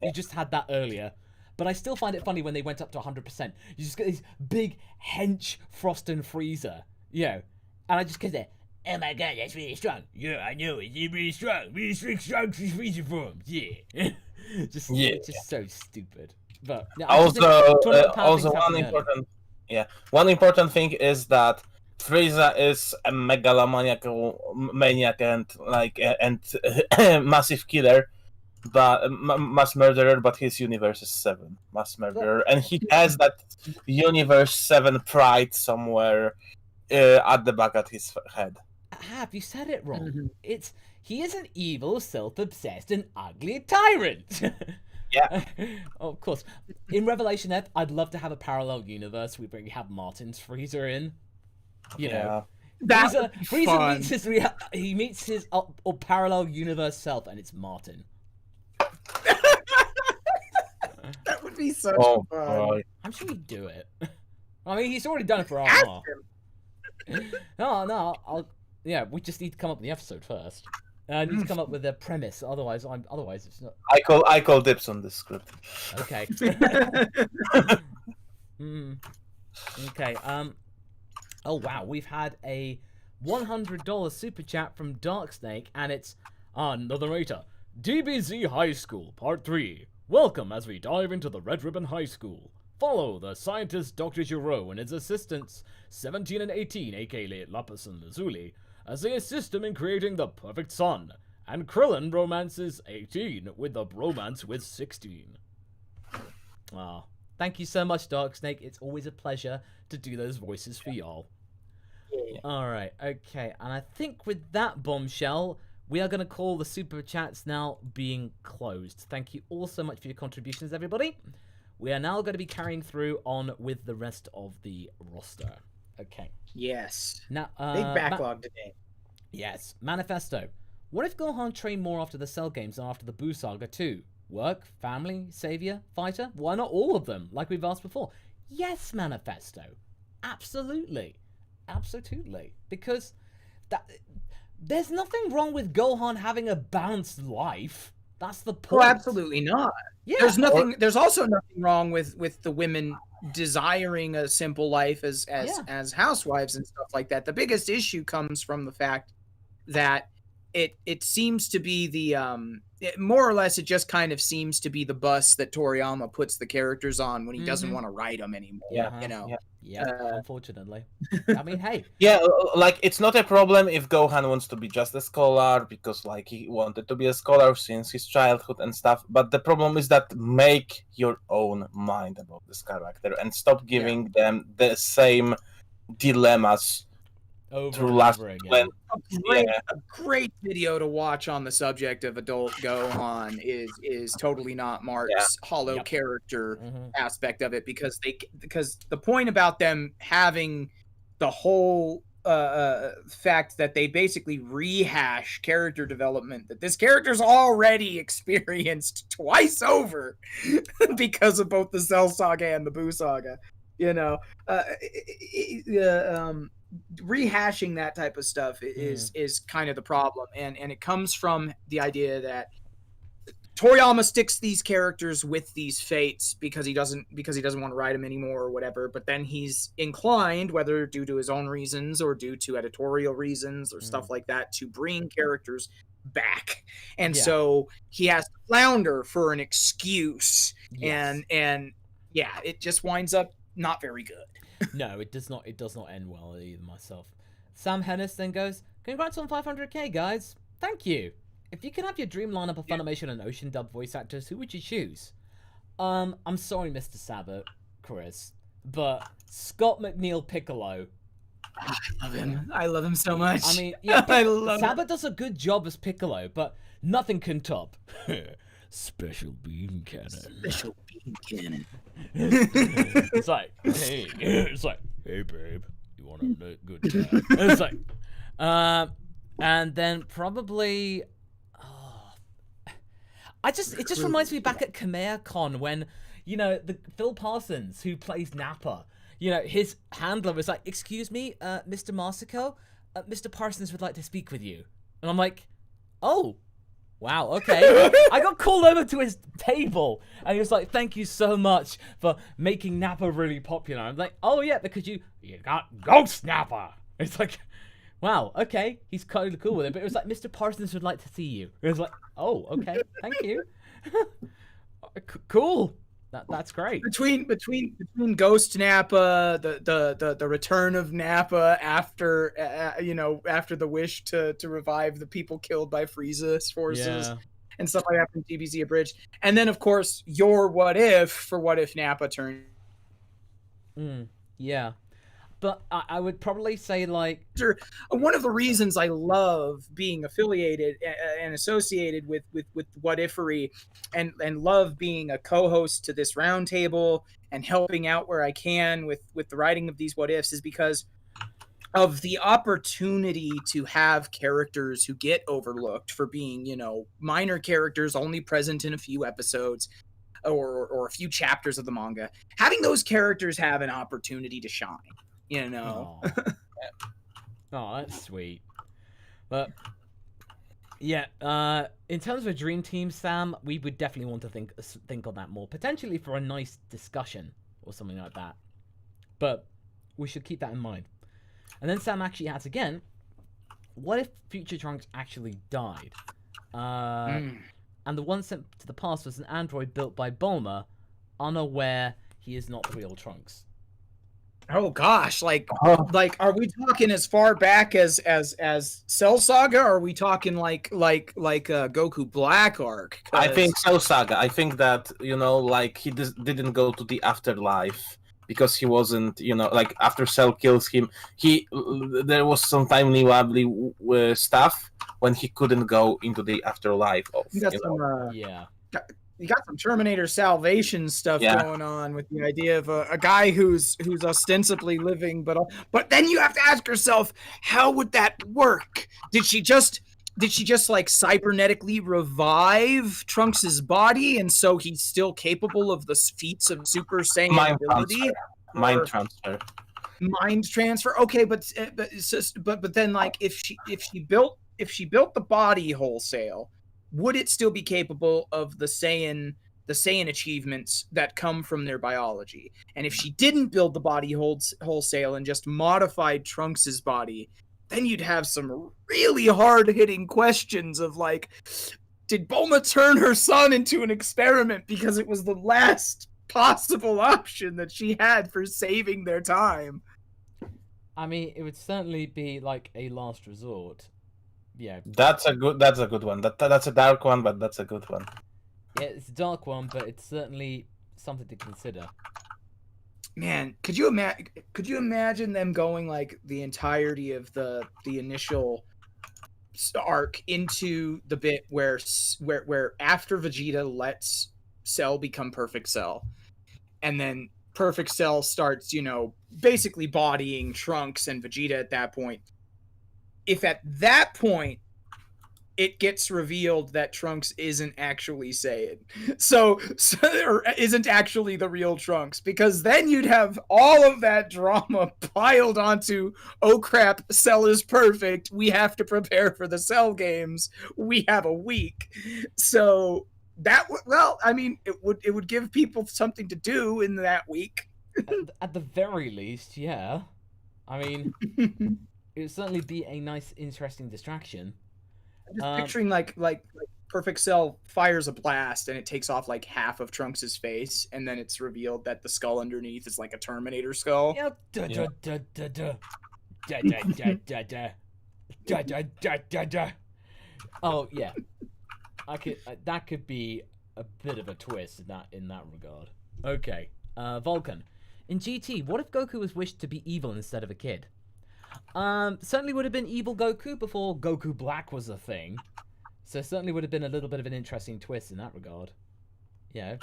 You just had that earlier. But I still find it funny when they went up to 100%. You just get these big hench Frost and Frieza. You know, and I just get there. Oh my god, that's really strong. Yeah, I know it. It's really strong. Really strong Frieza forms. Yeah. It's just so stupid. But yeah, also one important thing is that Frieza is a megalomaniac and massive killer, but mass murderer. But his universe is 7 mass murderer, and he has that universe 7 pride somewhere at the back of his head. Have you said it wrong? He is an evil, self-obsessed, and ugly tyrant. Yeah. Oh, of course. In Revelation F, I'd love to have a parallel universe where we have Martin's Frieza in. You know, Frieza meets his parallel universe self, and it's Martin. That would be so fun. Boy. I'm sure he'd do it. I mean, he's already done it for R. No, we just need to come up with the episode first. I need to come up with a premise. Otherwise, it's not. I call dibs on this script. Okay. Okay. Oh wow, we've had a $100 super chat from Darksnake, and it's another rater. DBZ High School Part 3. Welcome as we dive into the Red Ribbon High School. Follow the scientist Dr. Giro and his assistants 17 and 18, aka Lapis and Lazuli, as they assist him in creating the perfect sun. And Krillin romances 18 with the bromance with 16. Ah, thank you so much, Darksnake. It's always a pleasure to do those voices for y'all. Alright, okay, and I think with that bombshell, we are going to call the super chats now being closed. Thank you all so much for your contributions, everybody. We are now going to be carrying through on with the rest of the roster. Okay. Yes. Now, big backlog today. Yes. Manifesto. What if Gohan trained more after the Cell games than after the Buu Saga too? Work, family, savior, fighter? Why not all of them, like we've asked before? Yes, Manifesto. Absolutely. Absolutely. Because there's nothing wrong with Gohan having a balanced life. That's the point. Oh, absolutely not. Yeah. There's also nothing wrong with the women desiring a simple life as housewives and stuff like that. The biggest issue comes from the fact that it seems to be the more or less it just kind of seems to be the bus that Toriyama puts the characters on when he doesn't want to write them anymore. Yeah, you know. Yeah, unfortunately. I mean, hey. Yeah, like it's not a problem if Gohan wants to be just a scholar because like he wanted to be a scholar since his childhood and stuff. But the problem is that make your own mind about this character and stop giving them the same dilemmas Over and over again. A great video to watch on the subject of adult Gohan is Totally Not Mark's hollow character aspect of it, because the point about them having the whole fact that they basically rehash character development that this character's already experienced twice over because of both the Cell Saga and the Buu Saga, you know, rehashing that type of stuff is kind of the problem, and it comes from the idea that Toriyama sticks these characters with these fates because he doesn't want to write them anymore or whatever, but then he's inclined, whether due to his own reasons or due to editorial reasons or stuff like that, to bring characters back, and so he has to flounder for an excuse, and it just winds up not very good. No, it does not. It does not end well either. Myself. Sam Hennis then goes, "Congrats on 500k, guys. Thank you. If you could have your dream lineup of Funimation and Ocean dub voice actors, who would you choose?" I'm sorry, Mr. Sabat, Chris, but Scott McNeil Piccolo. I love him. I love him so much. I mean, yeah, Sabat does a good job as Piccolo, but nothing can top Special Beam Cannon. Special Beam Cannon. It's like, hey babe, you want a good time? It's like, and then probably, it just reminds me back at Khmer Con when, you know, the Phil Parsons who plays Nappa, you know, his handler was like, "Excuse me, Mr. Masako, Mr. Parsons would like to speak with you," and I'm like, "Oh. Wow, okay." I got called over to his table, and he was like, "Thank you so much for making Nappa really popular." I'm like, "Oh yeah, because you got Ghost Nappa." It's like, wow, okay, he's kind of cool with it, but it was like, "Mr. Parsons would like to see you." It was like, "Oh, okay, thank you." Cool. That's great. Between Ghost Nappa, the return of Nappa after after the wish to revive the people killed by Frieza's forces and stuff like that from DBZ Abridged, and then of course your what if Nappa turned. Yeah. But I would probably say, like, one of the reasons I love being affiliated and associated with What Ifery and love being a co-host to this roundtable and helping out where I can with the writing of these what ifs is because of the opportunity to have characters who get overlooked for being, you know, minor characters only present in a few episodes or a few chapters of the manga. Having those characters have an opportunity to shine. You know. Oh, that's sweet. But Yeah, in terms of a dream team, Sam, we would definitely want to think on that more, potentially for a nice discussion or something like that. But we should keep that in mind. And then Sam actually adds again, what if Future Trunks actually died? And the one sent to the past was an android built by Bulma, unaware he is not the real Trunks. Oh gosh, like are we talking as far back as Cell Saga, or are we talking like Goku Black arc? I think Cell Saga. I think that, like he didn't go to the afterlife because he wasn't, like after Cell kills him, there was some timely wobbly stuff when he couldn't go into the afterlife of, yeah. You got some Terminator Salvation stuff going on with the idea of a guy who's ostensibly living, but then you have to ask yourself, how would that work? Did she just like cybernetically revive Trunks's body, and so he's still capable of the feats of Super Saiyan ability? Mind transfer. Okay, but then, like, if she built the body wholesale, would it still be capable of the Saiyan achievements that come from their biology? And if she didn't build the body wholesale and just modified Trunks's body, then you'd have some really hard-hitting questions of, like, did Bulma turn her son into an experiment because it was the last possible option that she had for saving their time? I mean, it would certainly be like a last resort. Yeah, that's a good one. That's a dark one, but that's a good one. Yeah, it's a dark one, but it's certainly something to consider. Man, could you imagine them going like the entirety of the initial arc into the bit where after Vegeta lets Cell become Perfect Cell, and then Perfect Cell starts, basically bodying Trunks and Vegeta at that point. If at that point it gets revealed that Trunks isn't actually Saiyan, or isn't actually the real Trunks, because then you'd have all of that drama piled onto, oh crap, Cell is perfect, we have to prepare for the Cell games, we have a week. So it would give people something to do in that week. At the very least, yeah. I mean, it would certainly be a nice, interesting distraction. I'm just picturing like Perfect Cell fires a blast and it takes off like half of Trunks' face, and then it's revealed that the skull underneath is like a Terminator skull. Yep. Oh yeah, that could be a bit of a twist in that regard. Okay, Vulcan. In GT, what if Goku was wished to be evil instead of a kid? Certainly would have been evil Goku before Goku Black was a thing. So certainly would have been a little bit of an interesting twist in that regard. Yeah.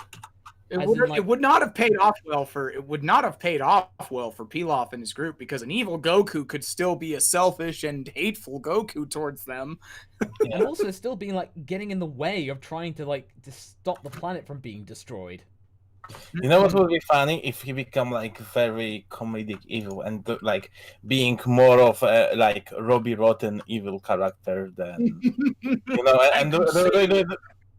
It would not have paid off well for Pilaf and his group, because an evil Goku could still be a selfish and hateful Goku towards them. And also still being like getting in the way of trying to like to stop the planet from being destroyed. You know what would be funny if he become like very comedic evil and like being more of a like Robbie Rotten evil character than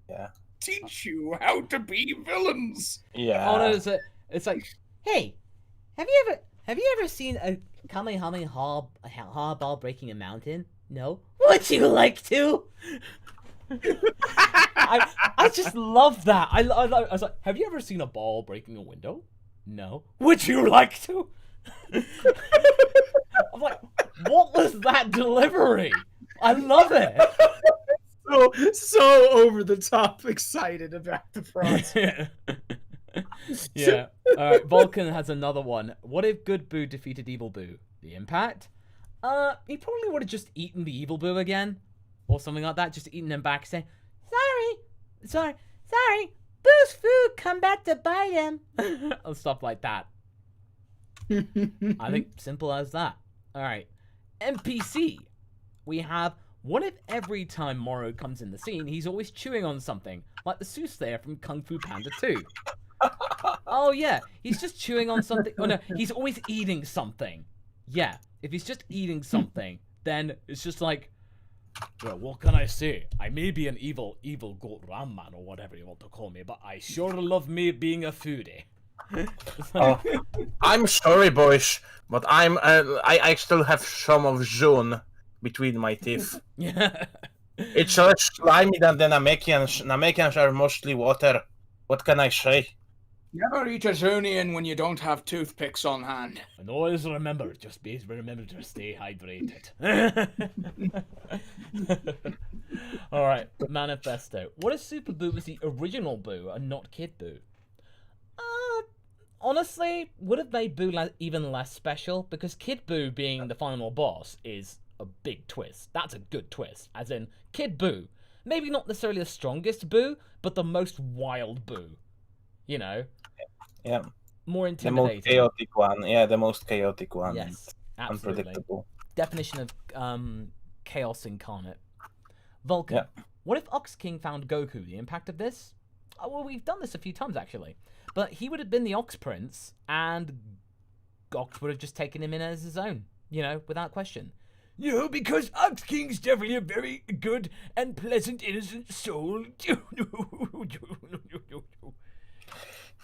yeah. Teach you how to be villains. Yeah. Oh no, it's like, hey, have you ever seen a Kamehameha ball breaking a mountain? No. Would you like to? I just love that. I was like, have you ever seen a ball breaking a window? No. Would you like to? I'm like, what was that delivery? I love it. So over the top excited about the process. Yeah. All right. Vulcan has another one. What if Good Boo defeated Evil Boo? The impact? He probably would have just eaten the Evil Boo again, or something like that. Just eating him back, saying, "Sorry, Boo's food come back to bite him," or stuff like that. I think simple as that. All right. NPC. We have. What if every time Moro comes in the scene, he's always chewing on something, like the soothsayer from Kung Fu Panda 2? Oh yeah, he's just chewing on something. Oh no, he's always eating something. Yeah, if he's just eating something, then it's just like, Well, what can I say? I may be an evil goat ram man or whatever you want to call me, but I sure love me being a foodie. I'm sorry, boys, but I still have some of June between my teeth. Yeah. It's less slimy than the Namekians. Namekians are mostly water. What can I say? Never eat a Zunian when you don't have toothpicks on hand. And always remember to stay hydrated. Alright, Manifesto. What if Super Boo was the original Boo and not Kid Boo? Honestly, would have made Boo even less special, because Kid Boo being the final boss is a big twist. That's a good twist. As in, Kid Boo. Maybe not necessarily the strongest Boo, but the most wild Boo. You know? Yeah. More intimidating. The most chaotic one. Yeah, the most chaotic one. Yes, absolutely. Unpredictable. Definition of chaos incarnate. Vulcan. Yeah. What if Ox King found Goku? The impact of this? Oh, well, we've done this a few times, actually. But he would have been the Ox Prince, and Ox would have just taken him in as his own, you know, without question. No, because Ox King's definitely a very good and pleasant, innocent soul.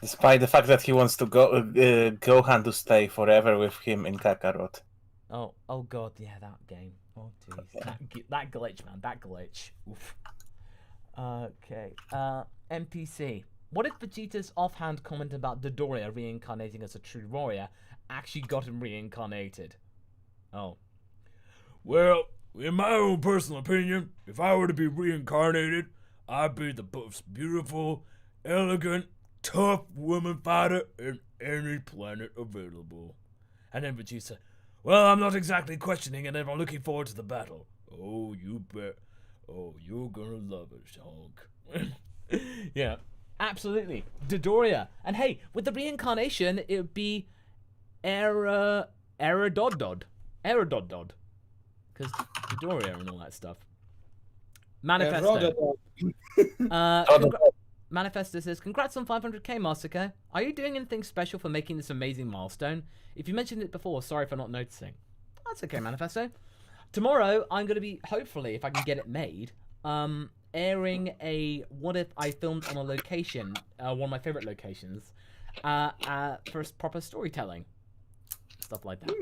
Despite the fact that he wants to Gohan to stay forever with him in Kakarot. Oh god, yeah, that game. Oh jeez, that glitch, man, that glitch. Oof. Okay, NPC. What if Vegeta's offhand comment about Dodoria reincarnating as a true warrior actually got him reincarnated? Oh. Well, in my own personal opinion, if I were to be reincarnated, I'd be the most beautiful, elegant, tough woman fighter in any planet available. And then Vegeta, well, I'm not exactly questioning it, and I'm looking forward to the battle. Oh, you bet. Oh, you're gonna love it, Shonk. Yeah, absolutely. Dodoria. And hey, with the reincarnation, it would be Eradodod. Because Dodoria and all that stuff. Manifesto. Manifesto says, congrats on 500k, Masako. Are you doing anything special for making this amazing milestone? If you mentioned it before, sorry for not noticing. That's okay, Manifesto. Tomorrow, I'm going to be, hopefully, if I can get it made, airing a what if I filmed on a location, one of my favorite locations, for proper storytelling. Stuff like that.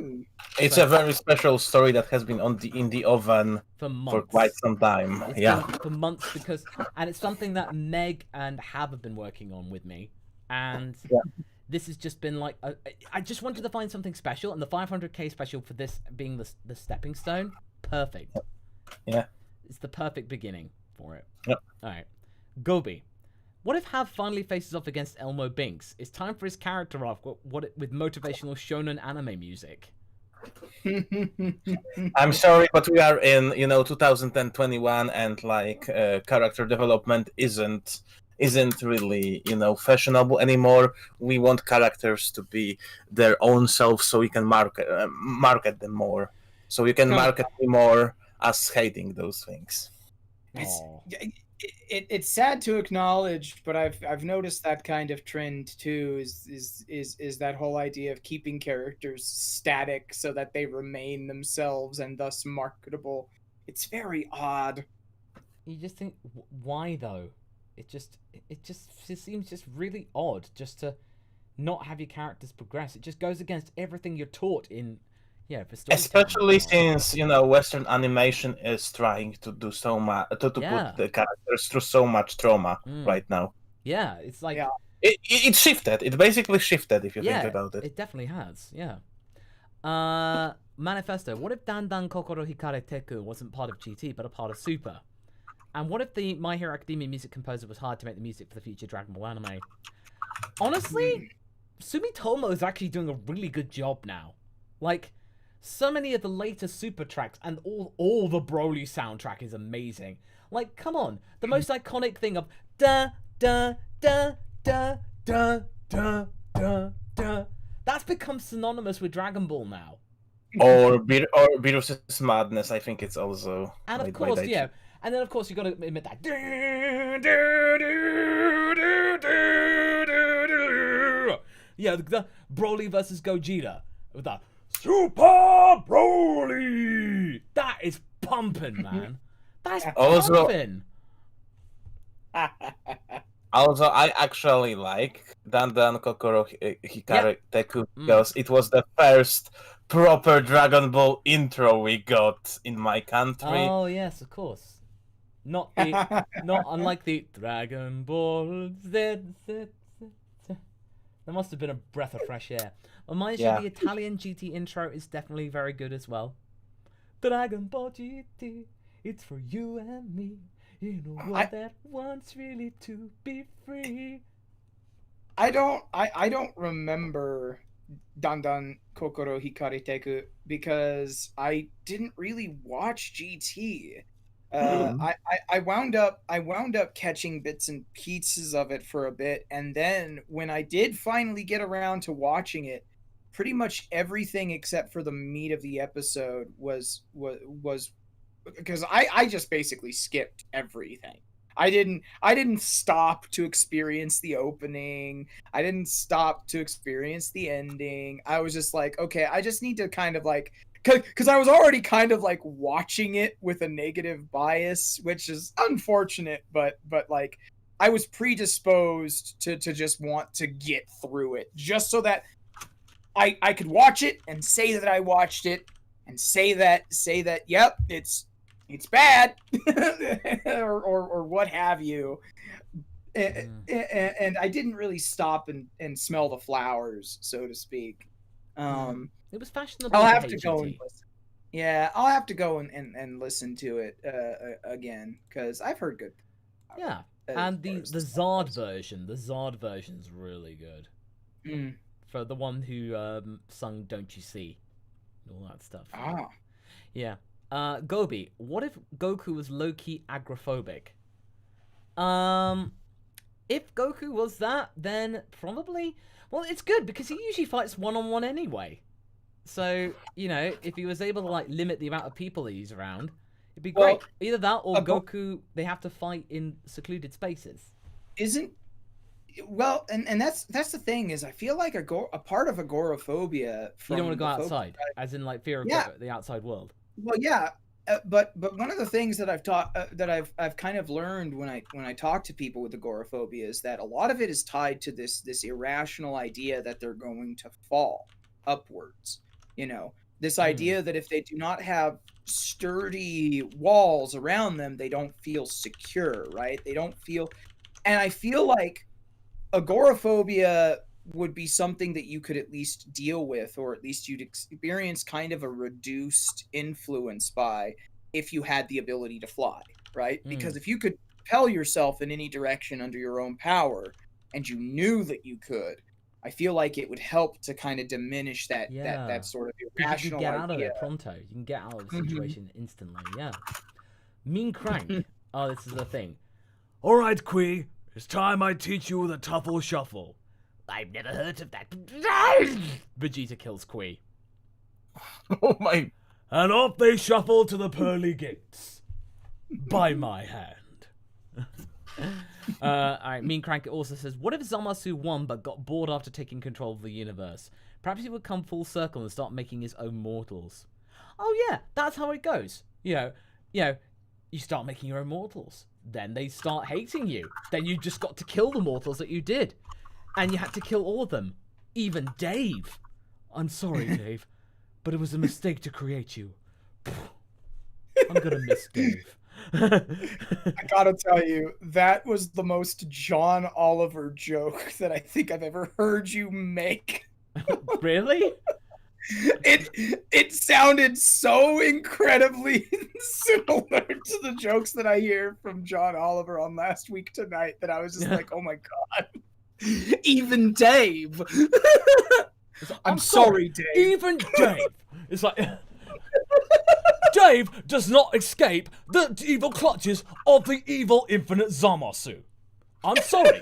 It's a very special story that has been in the oven for quite some time. It's yeah, been for months, and it's something that Meg and Hav have been working on with me, and this has just been like I just wanted to find something special, and the 500k special for this being the stepping stone, perfect. Yeah, it's the perfect beginning for it. Yep. All right, Gobi. What if Hav finally faces off against Elmo Binks? It's time for his character arc with motivational shonen anime music. I'm sorry, but we are in 2021, and like character development isn't really fashionable anymore. We want characters to be their own selves, so we can market them more. So you can market them more as hating those things. It's sad to acknowledge, but I've noticed that kind of trend too. Is that whole idea of keeping characters static so that they remain themselves and thus marketable? It's very odd. You just think, why though? It just seems just really odd just to not have your characters progress. It just goes against everything you're taught in. Yeah, especially since Western animation is trying to do so much to put the characters through so much trauma right now. Yeah, it's like it shifted. It basically shifted if you think about it. It definitely has. Yeah. Manifesto. What if Dandan Kokoro Hikare Teku wasn't part of GT but a part of Super? And what if the My Hero Academia music composer was hired to make the music for the future Dragon Ball anime? Honestly, Sumitomo is actually doing a really good job now. Like, so many of the later Super tracks and all the Broly soundtrack is amazing. Like, come on, the most iconic thing of da da da da da da da da. That's become synonymous with Dragon Ball now. Or Beerus' Madness, I think it's also. And of course, yeah. And then of course you got to admit that. Yeah, the Broly versus Gogeta with that. Super Broly! That is pumping, man. That's Also- pumping. Also, I actually like Dandan Kokoro Hikari Teku because it was the first proper Dragon Ball intro we got in my country. Oh yes, of course. Not unlike the Dragon Ball Z. There must have been a breath of fresh air. Well, mind you, the Italian GT intro is definitely very good as well. Dragon Ball GT, it's for you and me. In a world that wants really to be free. I don't remember Dandan Kokoro Hikari Teku because I didn't really watch GT. I wound up catching bits and pieces of it for a bit, and then when I did finally get around to watching it, pretty much everything except for the meat of the episode was because I just basically skipped everything. I didn't stop to experience the opening. I didn't stop to experience the ending. I was just like, okay, I just need to kind of like, because I was already kind of like watching it with a negative bias, which is unfortunate, but like I was predisposed to just want to get through it just so that I could watch it and say that I watched it and say that yep, it's bad or what have you. And I didn't really stop and smell the flowers, so to speak. It was fashionable. I'll have to go and listen. Yeah, I'll have to go and listen to it again because I've heard good. Yeah, and the Zard version's really good. For the one who sung "Don't You See," and all that stuff. Ah, yeah. Gobi, what if Goku was low-key agoraphobic? If Goku was that, then probably... Well, it's good, because he usually fights one-on-one anyway. So, you know, if he was able to, like, limit the amount of people that he's around, it'd be great. Either that, or Goku, they have to fight in secluded spaces. Well, and that's the thing, is I feel like a part of agoraphobia... You don't want to go outside, as in, like, fear of the outside world. Well, yeah, but one of the things that I've taught that I've kind of learned when I talk to people with agoraphobia is that a lot of it is tied to this irrational idea that they're going to fall upwards. You know, this idea that if they do not have sturdy walls around them, they don't feel secure, right? They don't feel, and I feel like agoraphobia would be something that you could at least deal with, or at least you'd experience kind of a reduced influence by if you had the ability to fly, right? Because if you could propel yourself in any direction under your own power and you knew that you could, I feel like it would help to kind of diminish that sort of irrational idea. You can get out of it pronto. You can get out of the situation instantly, yeah. Mean Crank. Oh, this is the thing. All right, Qui, it's time I teach you the Tuffle Shuffle. I've never heard of that. Vegeta kills Qui. Oh my... And off they shuffle to the pearly gates. By my hand. Alright, Mean Crank also says, what if Zamasu won but got bored after taking control of the universe? Perhaps he would come full circle and start making his own mortals. Oh yeah, that's how it goes. You know, you start making your own mortals. Then they start hating you. Then you just got to kill the mortals that you did. And you had to kill all of them. Even Dave. I'm sorry, Dave, but it was a mistake to create you. I'm gonna miss Dave. I gotta tell you, that was the most John Oliver joke that I think I've ever heard you make. Really? It sounded so incredibly similar to the jokes that I hear from John Oliver on Last Week Tonight that I was just like, oh my god. Even Dave. I'm sorry, Dave. Even Dave. It's like Dave does not escape the evil clutches of the evil infinite Zamasu. I'm sorry.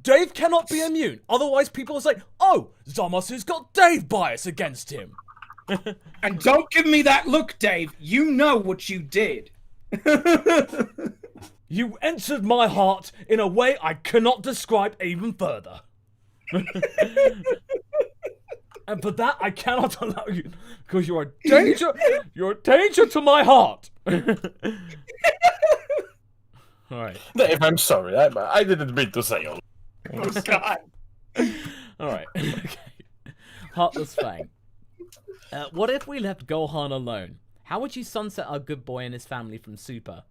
Dave cannot be immune. Otherwise people will say, oh, Zamasu's got Dave bias against him. And don't give me that look, Dave. You know what you did. You entered my heart in a way I cannot describe even further. And for that, I cannot allow you, because you're a danger to my heart. All right. Dave, I'm sorry. I didn't mean to say all. Oh God. All right. Okay. Heartless Fang. What if we left Gohan alone? How would you sunset our good boy and his family from Super?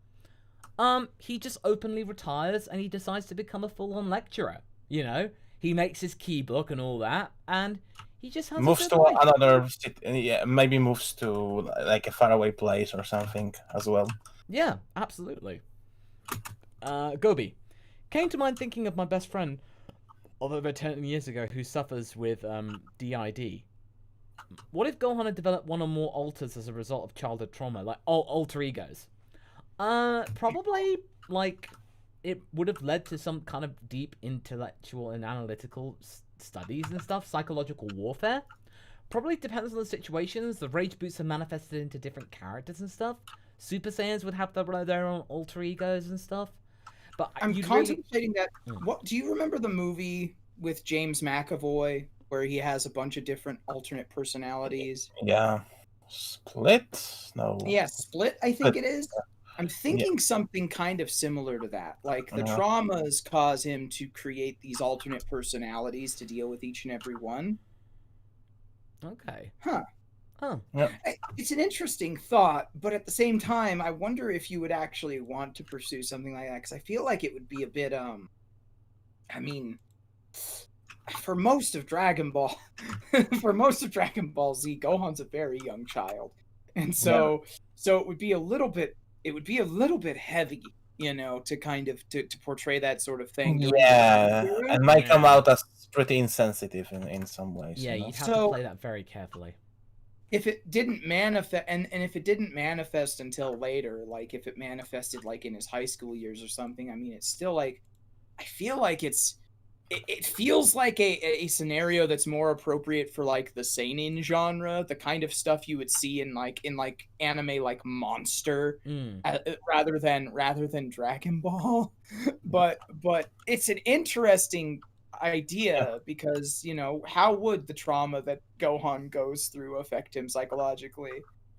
He just openly retires and he decides to become a full-on lecturer. You know, he makes his key book and all that, and he just has Moves a to good life. another city. Yeah, maybe moves to like a faraway place or something as well. Yeah, absolutely. Gobi. Came to mind thinking of my best friend of over 10 years ago who suffers with DID. What if Gohan had developed one or more alters as a result of childhood trauma, like alter egos? Probably, like, it would have led to some kind of deep intellectual and analytical studies and stuff, psychological warfare. Probably depends on the situations. The Rage Boots are manifested into different characters and stuff. Super Saiyans would have their own alter egos and stuff. But I'm contemplating that. What do you remember the movie with James McAvoy where he has a bunch of different alternate personalities? Yeah. Split? No. Yeah, Split, I think it is. I'm thinking something kind of similar to that. Like the traumas cause him to create these alternate personalities to deal with each and every one. Okay. Huh. Oh. Yep. It's an interesting thought, but at the same time, I wonder if you would actually want to pursue something like that, because I feel like it would be a bit, I mean, for most of Dragon Ball, for most of Dragon Ball Z, Gohan's a very young child, and so it would be a little bit, heavy, you know, to kind of to portray that sort of thing. Yeah, and might come out as pretty insensitive in some ways. Yeah, you know? you'd have to play that very carefully. If it didn't manifest, and if it didn't manifest until later, like if it manifested like in his high school years or something, I mean, it's still like, I feel like it feels like a scenario that's more appropriate for like the seinen genre, the kind of stuff you would see in anime like Monster, rather than Dragon Ball. but it's an interesting idea because, you know, how would the trauma that Gohan goes through affect him psychologically?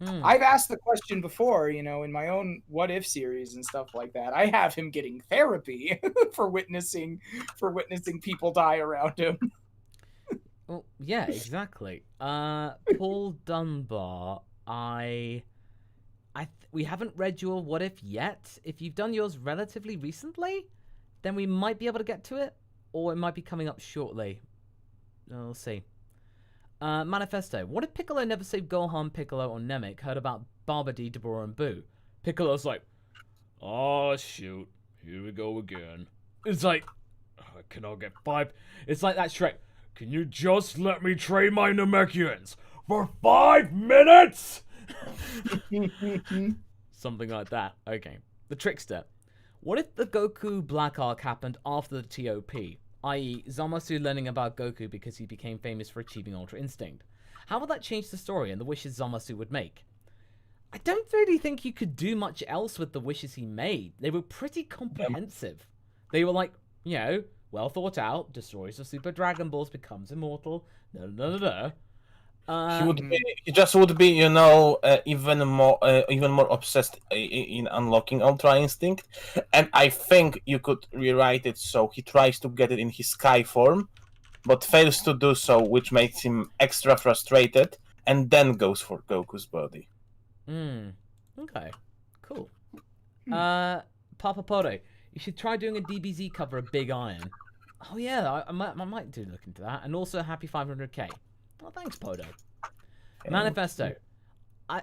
I've asked the question before, you know, in my own What If series and stuff like that. I have him getting therapy for witnessing people die around him. Well, yeah, exactly. Paul Dunbar, we haven't read your What If yet. If you've done yours relatively recently, then we might be able to get to it, or it might be coming up shortly. We'll see. Manifesto. What if Piccolo never saved Gohan, Piccolo, or Namek heard about Babidi, Deborah, and Boo? Piccolo's like, oh, shoot. Here we go again. It's like, can I get 5? It's like that Shrek. Can you just let me train my Namekians for 5 minutes? Something like that. Okay. The Trickster. What if the Goku Black Arc happened after the TOP? I.e., Zamasu learning about Goku because he became famous for achieving Ultra Instinct. How would that change the story and the wishes Zamasu would make? I don't really think you could do much else with the wishes he made. They were pretty comprehensive. They were like, you know, well thought out, destroys the Super Dragon Balls, becomes immortal, He just would be, you know, even more obsessed in unlocking Ultra Instinct, and I think you could rewrite it so he tries to get it in his Sky form, but fails to do so, which makes him extra frustrated, and then goes for Goku's body. Okay. Cool. Papa Poro, you should try doing a DBZ cover of Big Iron. Oh yeah, I might do look into that, and also happy 500k. Oh, thanks, Podo. Manifesto.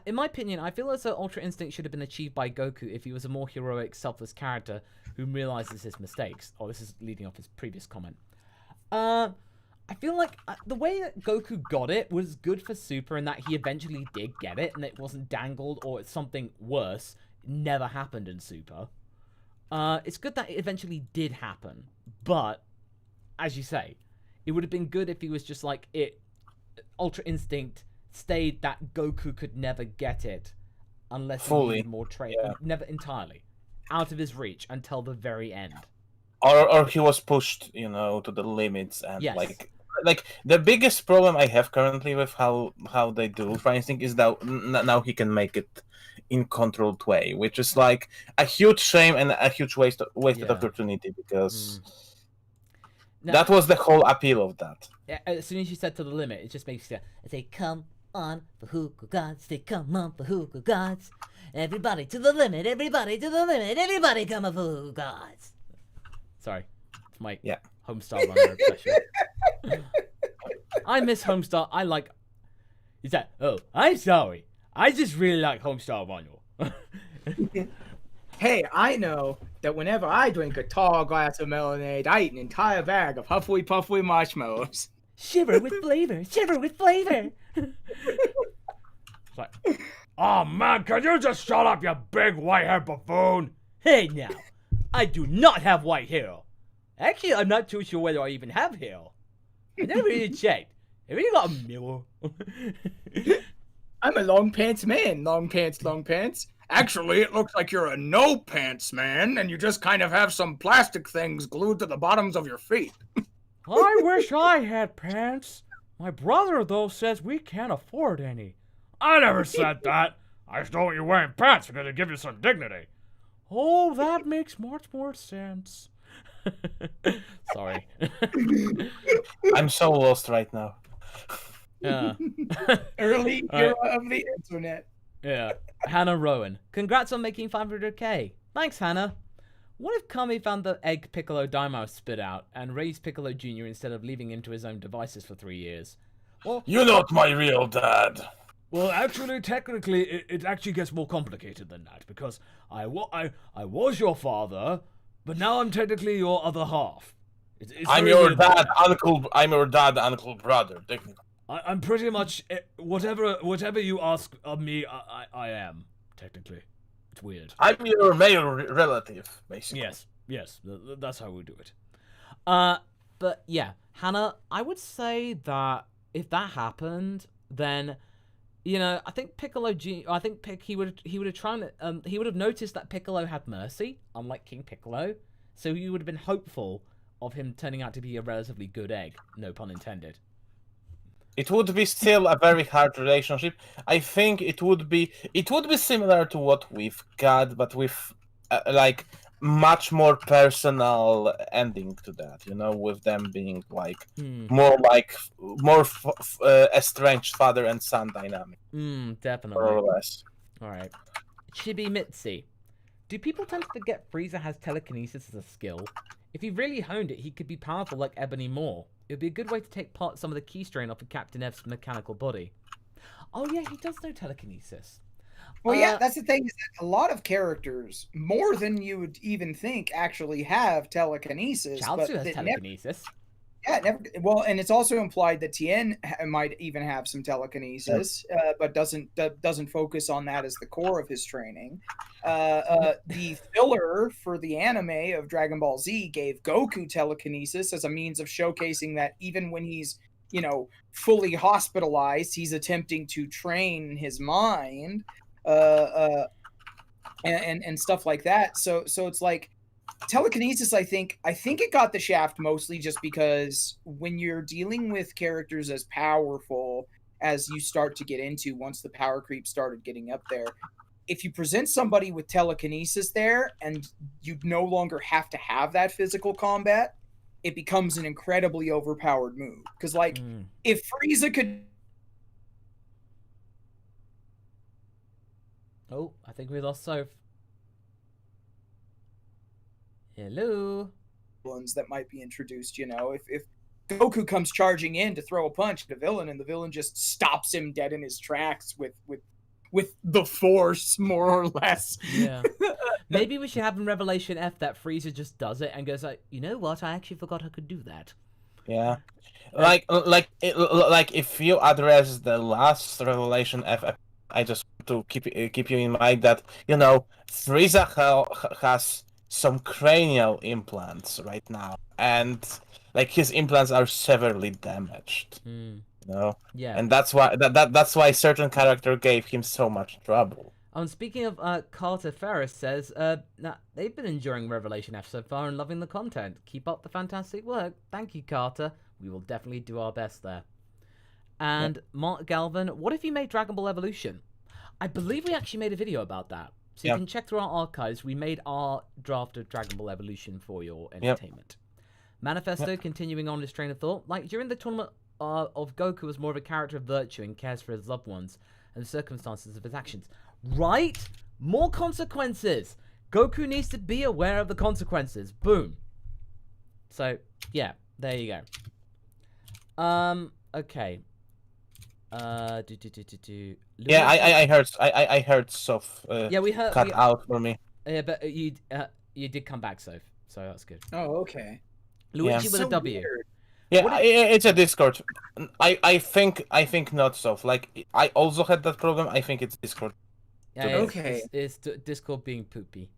In my opinion, I feel as though Ultra Instinct should have been achieved by Goku if he was a more heroic, selfless character who realizes his mistakes. Oh, this is leading off his previous comment. I feel like the way that Goku got it was good for Super in that he eventually did get it and it wasn't dangled or it's something worse. It never happened in Super. It's good that it eventually did happen, but as you say, it would have been good if he was just like Ultra Instinct stayed that Goku could never get it unless he needed more training. Yeah. Never entirely. Out of his reach until the very end. Or he was pushed, you know, to the limits and like the biggest problem I have currently with how they do Ultra Instinct is that now he can make it in controlled way, which is like a huge shame and a huge wasted opportunity, because that was the whole appeal of that. As soon as you said to the limit, it just makes you say, "Come on, Bahugo gods, they come on, Bahugo gods. Everybody to the limit, everybody to the limit, everybody come on, Bahugo gods." Sorry, it's my Homestar Runner obsession. I miss Homestar. I like. Is that? Oh, I'm sorry. I just really like Homestar Runner. Hey, I know that whenever I drink a tall glass of melonade, I eat an entire bag of Huffly Puffly marshmallows. Shiver with flavor, shiver with flavor. It's like, oh man, can you just shut up, you big white-haired buffoon? Hey now, I do not have white hair. Actually, I'm not too sure whether I even have hair. I never really checked. Have you got a mirror? I'm a long pants man. Long pants, long pants. Actually, it looks like you're a no pants man, and you just kind of have some plastic things glued to the bottoms of your feet. I wish I had pants. My brother, though, says we can't afford any. I never said that. I just don't want you wearing pants because they give you some dignity. Oh, that makes much more sense. Sorry. I'm so lost right now. Yeah. Early era of the internet. Yeah. Hannah Rowan. Congrats on making 500k. Thanks, Hannah. What if Kami found the egg Piccolo Daimao spit out and raised Piccolo Jr. instead of leaving him to his own devices for 3 years? Well, you're not my real dad. Well, actually, technically, it actually gets more complicated than that, because I was your father, but now I'm technically your other half. I'm your dad, uncle. I'm your dad, uncle, brother. Technically, I'm pretty much whatever you ask of me. I am technically. It's weird. I'm your male relative, basically. Yes, that's how we do it. But yeah, Hannah, I would say that if that happened, then, you know, I think he would have noticed that Piccolo had mercy, unlike King Piccolo, so he would have been hopeful of him turning out to be a relatively good egg, no pun intended. It would be still a very hard relationship. I think it would be similar to what we've got, but with like much more personal ending to that. You know, with them being like more estranged father and son dynamic. Definitely. More or less. All right. Chibi Mitzi. Do people tend to forget Frieza has telekinesis as a skill? If he really honed it, he could be powerful like Ebony Maw. It would be a good way to take part some of the key strain off of Captain F's mechanical body. Oh yeah, he does know telekinesis. Well, yeah, that's the thing, is that a lot of characters, more than you would even think, actually have telekinesis. Chaozu has telekinesis. Never. Well, and it's also implied that Tien might even have some telekinesis, but doesn't focus on that as the core of his training. The filler for the anime of Dragon Ball Z gave Goku telekinesis as a means of showcasing that even when he's, you know, fully hospitalized, he's attempting to train his mind, and stuff like that. So it's like, telekinesis, I think it got the shaft mostly just because when you're dealing with characters as powerful as you start to get into, once the power creep started getting up there, if you present somebody with telekinesis there and you no longer have to have that physical combat, it becomes an incredibly overpowered move. Because like, if Frieza could... Oh, I think we lost Soph. Hello. Villains that might be introduced, you know, if Goku comes charging in to throw a punch at a villain and the villain just stops him dead in his tracks with the force, more or less. Yeah. Maybe we should have in Revelation F that Frieza just does it and goes like, you know what? I actually forgot I could do that. Yeah. Like if you address the last Revelation F, I just want to keep you in mind that, you know, Frieza has some cranial implants right now, and like his implants are severely damaged. You know? Yeah. And that's why certain character gave him so much trouble. Speaking of Carter Ferris says, they've been enjoying Revelation F so far and loving the content. Keep up the fantastic work. Thank you, Carter. We will definitely do our best there. And Mark Galvin, what if you made Dragon Ball Evolution? I believe we actually made a video about that. So you can check through our archives. We made our draft of Dragon Ball Evolution for your entertainment. Manifesto, continuing on this train of thought. Like, during the tournament of Goku as more of a character of virtue and cares for his loved ones and the circumstances of his actions. Right? More consequences! Goku needs to be aware of the consequences. Boom. So, yeah. There you go. Okay. Yeah, I heard Soph we heard cut out for me. Yeah, but you did come back, Soph. So that's good. Oh, okay. Luigi with a W. Weird. Yeah, it's a Discord. I think not Soph. Like, I also had that problem. I think it's Discord. Yeah, Okay. It's Discord being poopy.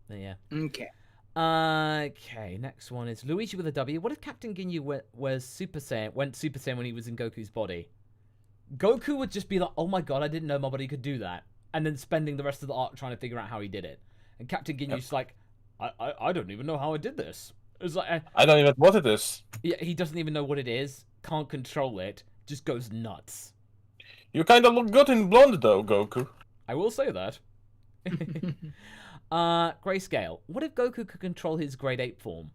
Yeah. Okay. Okay, next one is Luigi with a W. What if Captain Ginyu went Super Saiyan when he was in Goku's body? Goku would just be like, oh my god, I didn't know my body could do that. And then spending the rest of the arc trying to figure out how he did it. And Captain Ginyu's like, I don't even know how I did this. It's like, I don't even know what it is. Yeah, he doesn't even know what it is, can't control it, just goes nuts. You kind of look good in blonde though, Goku. I will say that. Grayscale. What if Goku could control his grade 8 form?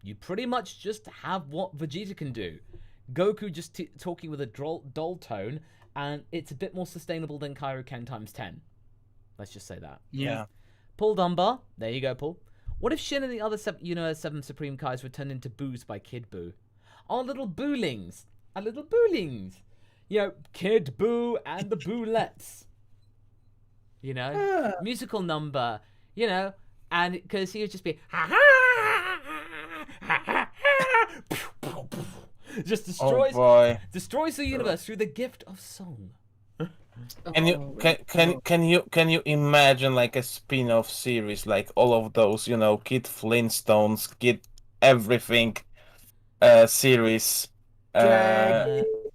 You pretty much just have what Vegeta can do. Goku just talking with a dull tone, and it's a bit more sustainable than Kaioken times 10. Let's just say that. Yeah. Paul Dunbar. There you go, Paul. What if Shin and the other 7 Supreme Kais were turned into Boos by Kid Buu? Our little Boolings. Our little Boolings. You know, Kid Buu and the Boolettes. You know? Musical number. You know? And because he would just be... just destroys the universe through the gift of song. Can you imagine like a spin-off series, like all of those, you know, Kid Flintstones, Kid everything series,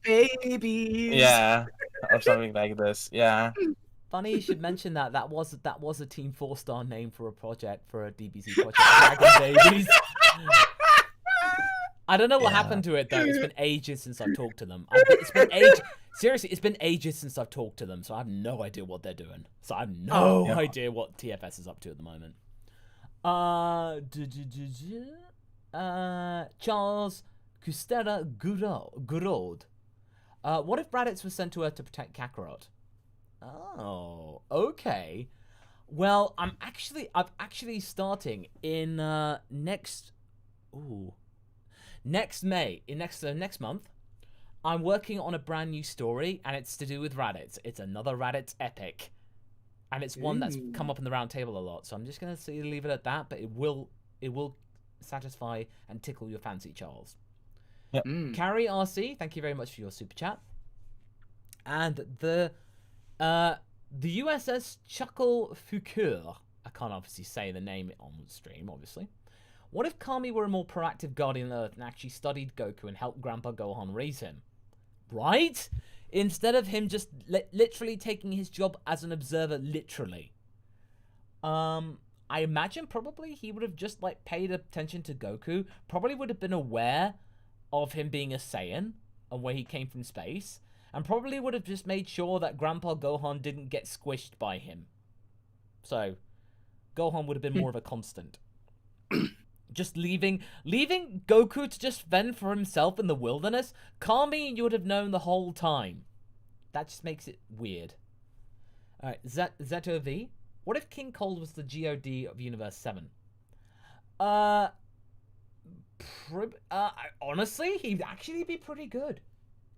babies, yeah, or something like this, yeah. Funny you should mention that. That was a Team 4-star name for a project, for a DBZ project. Dragon Babies. I don't know what happened to it though. It's been ages since I've talked to them. Seriously, it's been ages since I've talked to them, so I have no idea what they're doing. So I have no idea what TFS is up to at the moment. Charles Custera Guraud. What if Raditz was sent to Earth to protect Kakarot? Oh, okay. Well, I'm actually starting in next month. I'm working on a brand new story, and it's to do with Raditz. It's another Raditz epic, and it's one that's come up in the Roundtable a lot. So I'm just gonna leave it at that. But it will satisfy and tickle your fancy, Charles. Yep. Carrie RC, thank you very much for your super chat. And the USS Chuckle Fukur. I can't obviously say the name on the stream, obviously. What if Kami were a more proactive guardian of Earth and actually studied Goku and helped Grandpa Gohan raise him? Right? Instead of him just literally taking his job as an observer, literally. I imagine probably he would have just like paid attention to Goku. Probably would have been aware of him being a Saiyan and where he came from space. And probably would have just made sure that Grandpa Gohan didn't get squished by him. So, Gohan would have been more of a constant. Just leaving Goku to just fend for himself in the wilderness? Kami, you would have known the whole time. That just makes it weird. Alright, Zeto V. What if King Cold was the GOD of Universe 7? Honestly, he'd actually be pretty good.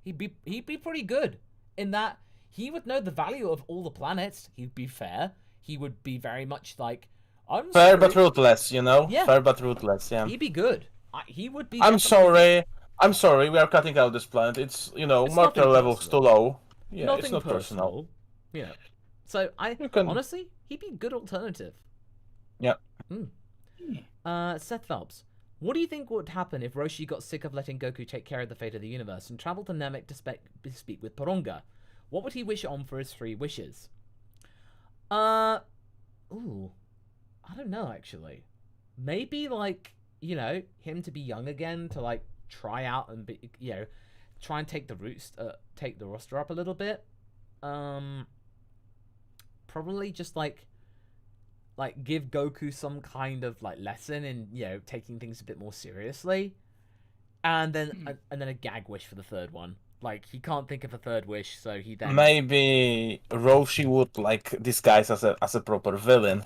He'd be pretty good in that he would know the value of all the planets. He'd be fair. He would be very much like, I'm fair sorry. but ruthless, you know? Yeah. Fair but ruthless, yeah. He'd be good. He would be. I'm sorry, we are cutting out this planet. It's, you know, mortal level's too low. Yeah, nothing it's not personal. Yeah. So honestly, he'd be a good alternative. Yeah. Seth Phelps. What do you think would happen if Roshi got sick of letting Goku take care of the fate of the universe and traveled to Namek to speak with Porunga? What would he wish on for his 3 wishes? I don't know, actually. Maybe, like, you know, him to be young again, to, like, try out and be, you know, try and take the roster up a little bit. probably just like give Goku some kind of like lesson in, you know, taking things a bit more seriously, and then a gag wish for the third one. Like, he can't think of a third wish, so he then maybe Roshi would like disguise as a proper villain.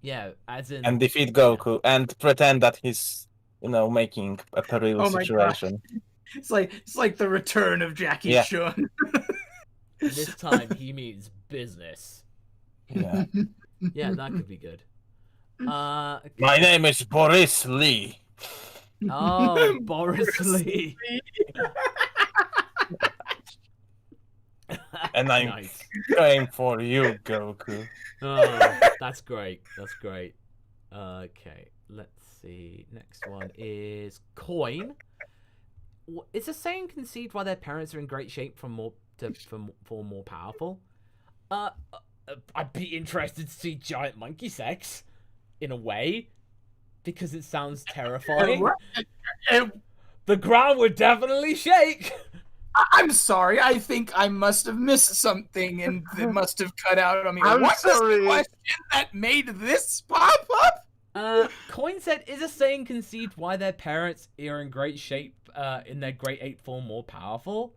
Yeah, as in, and defeat Goku and pretend that he's, you know, making a perilous situation. It's like the return of Jackie Chun. This time he means business. Yeah. Yeah, that could be good. Okay. My name is Boris Lee. Oh, Boris Lee. And I'm nice. going for you, Goku. Oh, that's great. That's great. Okay, let's see. Next one is Coin. Is a saying conceived why their parents are in great shape for more powerful? I'd be interested to see giant monkey sex, in a way, because it sounds terrifying. The ground would definitely shake. I'm sorry. I think I must have missed something, and it must have cut out on me. What's the question that made this pop up? Coin said, is a saying conceived why their parents are in great shape in their Great Ape form more powerful?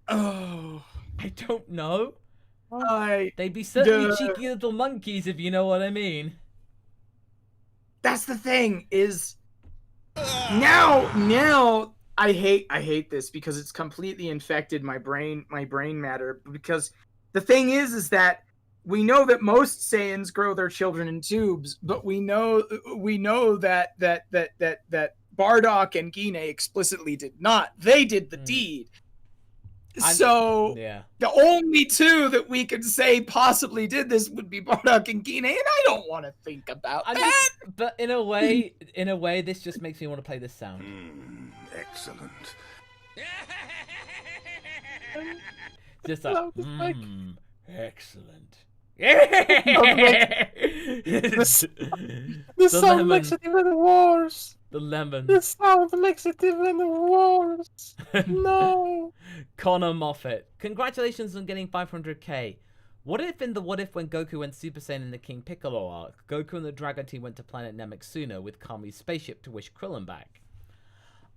Oh, I don't know. They'd be certainly cheeky little monkeys, if you know what I mean. That's the thing, is now I hate this because it's completely infected my brain matter, because the thing is that we know that most Saiyans grow their children in tubes, but we know that Bardock and Gine explicitly did not. They did the deed. So the only two that we could say possibly did this would be Bardock and Gine, and I don't want to think about that. But in a way, this just makes me want to play this sound. Excellent. Just like, excellent. This sound makes it even worse. The lemon. This sound makes it even worse. No. Connor Moffat, congratulations on getting 500k. What if when Goku went Super Saiyan in the King Piccolo arc, Goku and the Dragon Team went to planet Namek sooner with Kami's spaceship to wish Krillin back?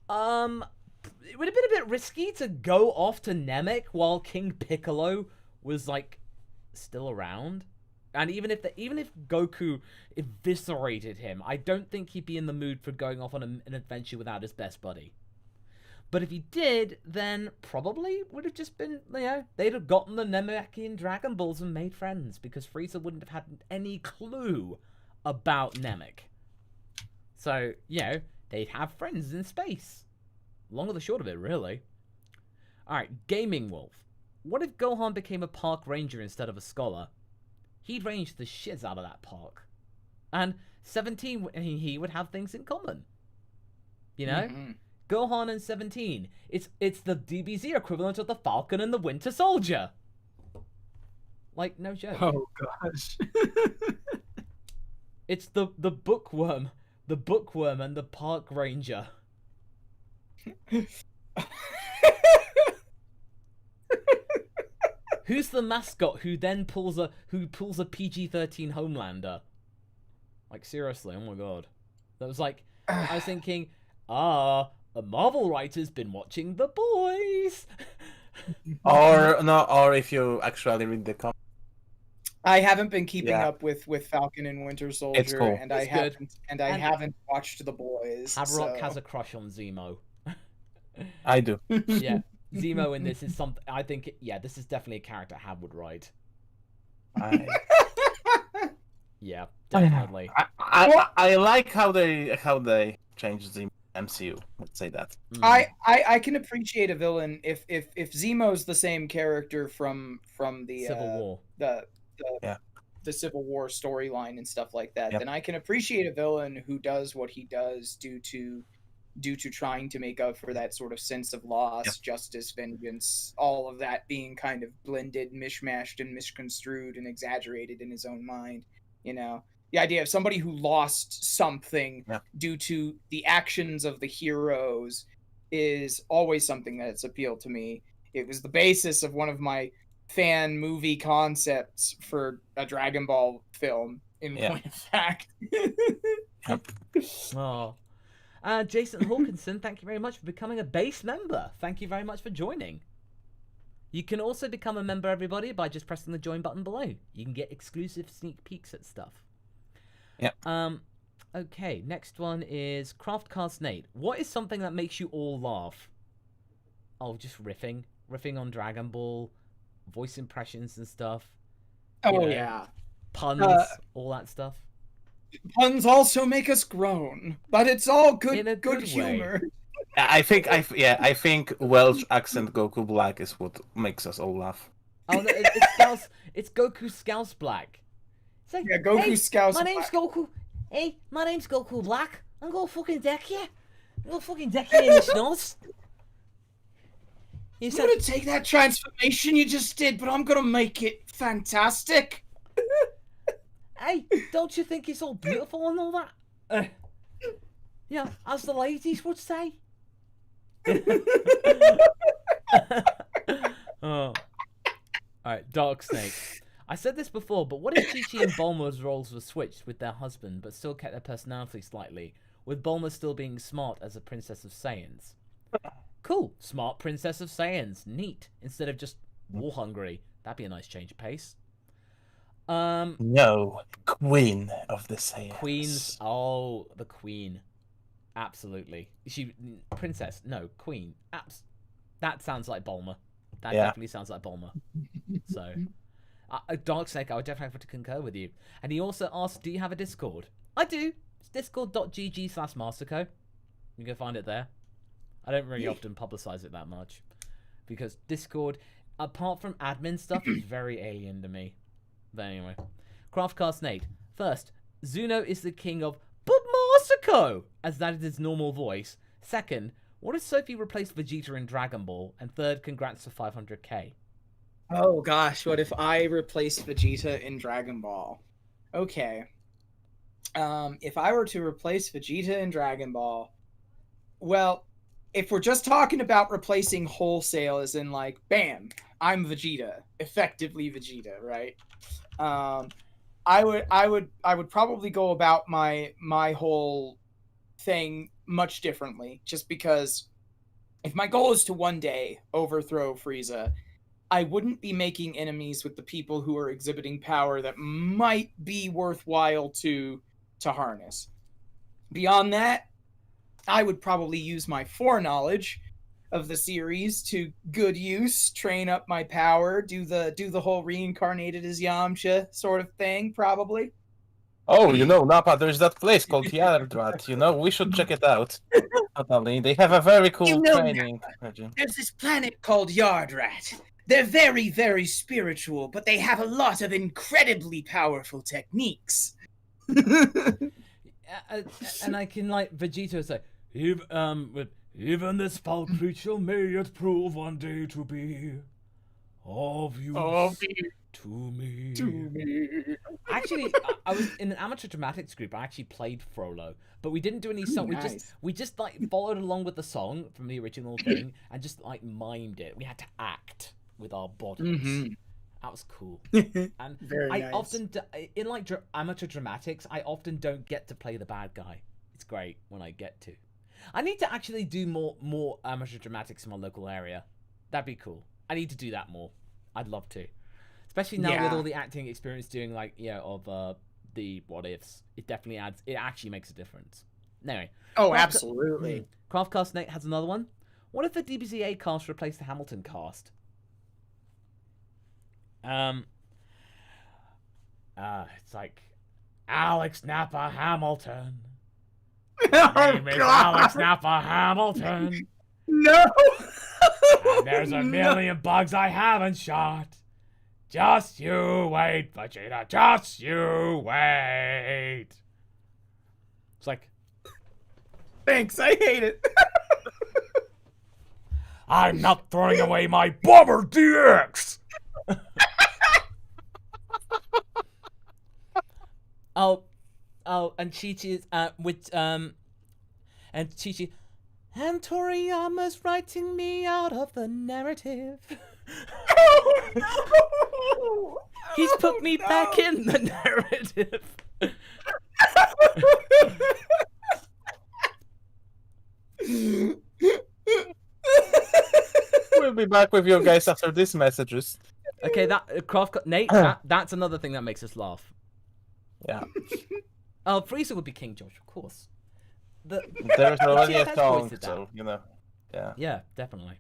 It would have been a bit risky to go off to Namek while King Piccolo was like still around. And even if Goku eviscerated him, I don't think he'd be in the mood for going off on an adventure without his best buddy. But if he did, then probably would have just been, you know, they'd have gotten the Namekian Dragon Balls and made friends, because Frieza wouldn't have had any clue about Namek. So, you know, they'd have friends in space. Long or the short of it, really. Alright, Gaming Wolf. What if Gohan became a park ranger instead of a scholar? He'd range the shiz out of that park. And 17, he would have things in common. You know? Mm-hmm. Gohan and 17. It's the DBZ equivalent of the Falcon and the Winter Soldier. Like, no joke. Oh, gosh. It's the bookworm. The bookworm and the park ranger. Who's the mascot who then pulls a PG-13 Homelander? Like, seriously, oh my god. That was like, I was thinking, a Marvel writer's been watching The Boys. or if you actually read the comic. I haven't been keeping up with Falcon and Winter Soldier, it's cool. and I haven't watched The Boys. Haverock has a crush on Zemo. I do. Yeah. Zemo in this is something, I think, this is definitely a character Hav would write. Yeah, definitely. I like how they changed the MCU. Let's say that. I can appreciate a villain if Zemo's the same character from the Civil War. The Civil War storyline and stuff like that. Then I can appreciate a villain who does what he does due to trying to make up for that sort of sense of loss, justice, vengeance, all of that being kind of blended, mishmashed, and misconstrued and exaggerated in his own mind. You know, the idea of somebody who lost something due to the actions of the heroes is always something that's appealed to me. It was the basis of one of my fan movie concepts for a Dragon Ball film, in point of fact. Oh. Jason Hawkinson, thank you very much for becoming a base member. Thank you very much for joining. You can also become a member, everybody, by just pressing the join button below. You can get exclusive sneak peeks at stuff. Yep. Okay, next one is Craftcast Nate. What is something that makes you all laugh? Oh, just riffing on Dragon Ball, voice impressions and stuff. Oh, yeah. Puns, all that stuff. Puns also make us groan, but it's all In a good good humor. I think Welsh accent Goku Black is what makes us all laugh. Oh no, it's Scouse. It's Goku Scouse Black. It's like, Yeah, Goku hey, Scouse my name's Black. Goku. Hey, my name's Goku Black. I'm gonna fucking deck you. I'm gonna fucking deck you in the snows. I'm gonna take that transformation you just did, but I'm gonna make it fantastic. Hey, don't you think it's all beautiful and all that? Yeah, as the ladies would say. Oh. Alright, Dark Snake. I said this before, but what if Chi-Chi and Bulma's roles were switched with their husband, but still kept their personality slightly, with Bulma still being smart as a princess of Saiyans? Cool, smart princess of Saiyans. Neat. Instead of just war hungry. That'd be a nice change of pace. No, Queen of the Saiyans. Queens. Oh, the Queen. Absolutely. She princess. No, Queen. That sounds like Bulma. That definitely sounds like Bulma. So, Dark Snake, I would definitely have to concur with you. And he also asked, do you have a Discord? I do. It's discord.gg/Masako. You can find it there. I don't really often publicize it that much. Because Discord, apart from admin stuff, is very alien to me. But anyway. Craftcast Nate. First, Zuno is the king of But Masako! As that is his normal voice. Second, what if Sophie replaced Vegeta in Dragon Ball? And third, congrats to 500k. Oh gosh, what if I replaced Vegeta in Dragon Ball? Okay. If I were to replace Vegeta in Dragon Ball, well, if we're just talking about replacing wholesale, as in like, bam, I'm Vegeta, effectively Vegeta, right? I would probably go about my whole thing much differently, just because if my goal is to one day overthrow Frieza, I wouldn't be making enemies with the people who are exhibiting power that might be worthwhile to harness. Beyond that, I would probably use my foreknowledge of the series to good use, train up my power, do the whole reincarnated as Yamcha sort of thing, probably. Oh, Nappa, there's that place called Yardrat. We should check it out. Totally. They have a very cool training regime. There's this planet called Yardrat. They're very, very spiritual, but they have a lot of incredibly powerful techniques. And I can, like, Vegeta say, even this foul creature may it prove one day to be of use to me. Actually, I was in an amateur dramatics group. I actually played Frollo, but we didn't do any song. Nice. We just like followed along with the song from the original thing and just like mimed it. We had to act with our bodies. Mm-hmm. That was cool. And Very I nice. often in like amateur dramatics, I often don't get to play the bad guy. It's great when I get to. I need to actually do more amateur dramatics in my local area. That'd be cool. I need to do that more. I'd love to. Especially now with all the acting experience doing like, of the what ifs. It definitely adds, it actually makes a difference. Anyway. Oh, absolutely. Craftcast Nate has another one. What if the DBZA cast replaced the Hamilton cast? It's like Alex Nappa Hamilton. My name is Alex Nappa Hamilton. No! And there's a million bugs I haven't shot. Just you wait, Vegeta. Just you wait. It's like, Thanks, I hate it. I'm not throwing away my Bomber DX. And Chi-Chi and Chi-Chi, and Toriyama's writing me out of the narrative. He's put me back in the narrative. We'll be back with you guys after these messages. Okay, Nate, that's another thing that makes us laugh. Yeah. Oh, Frieza would be King George, of course. There's already a has song, voiced that. so, you know. Yeah. Yeah, definitely.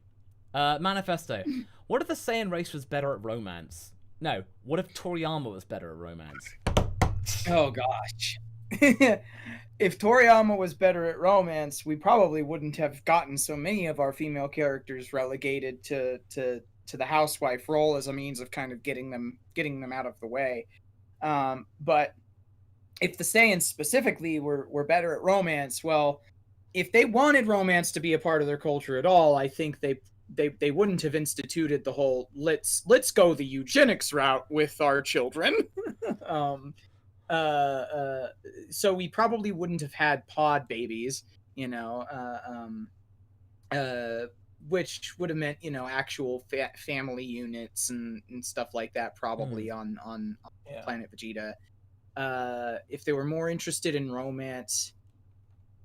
Manifesto. What if the Saiyan race was better at romance? No, what if Toriyama was better at romance? Oh gosh. If Toriyama was better at romance, we probably wouldn't have gotten so many of our female characters relegated to the housewife role as a means of kind of getting them out of the way. But if the Saiyans specifically were better at romance, well, if they wanted romance to be a part of their culture at all, I think they wouldn't have instituted the whole let's go the eugenics route with our children. So we probably wouldn't have had pod babies, which would have meant, actual family units and stuff like that, probably on Planet Vegeta. If they were more interested in romance,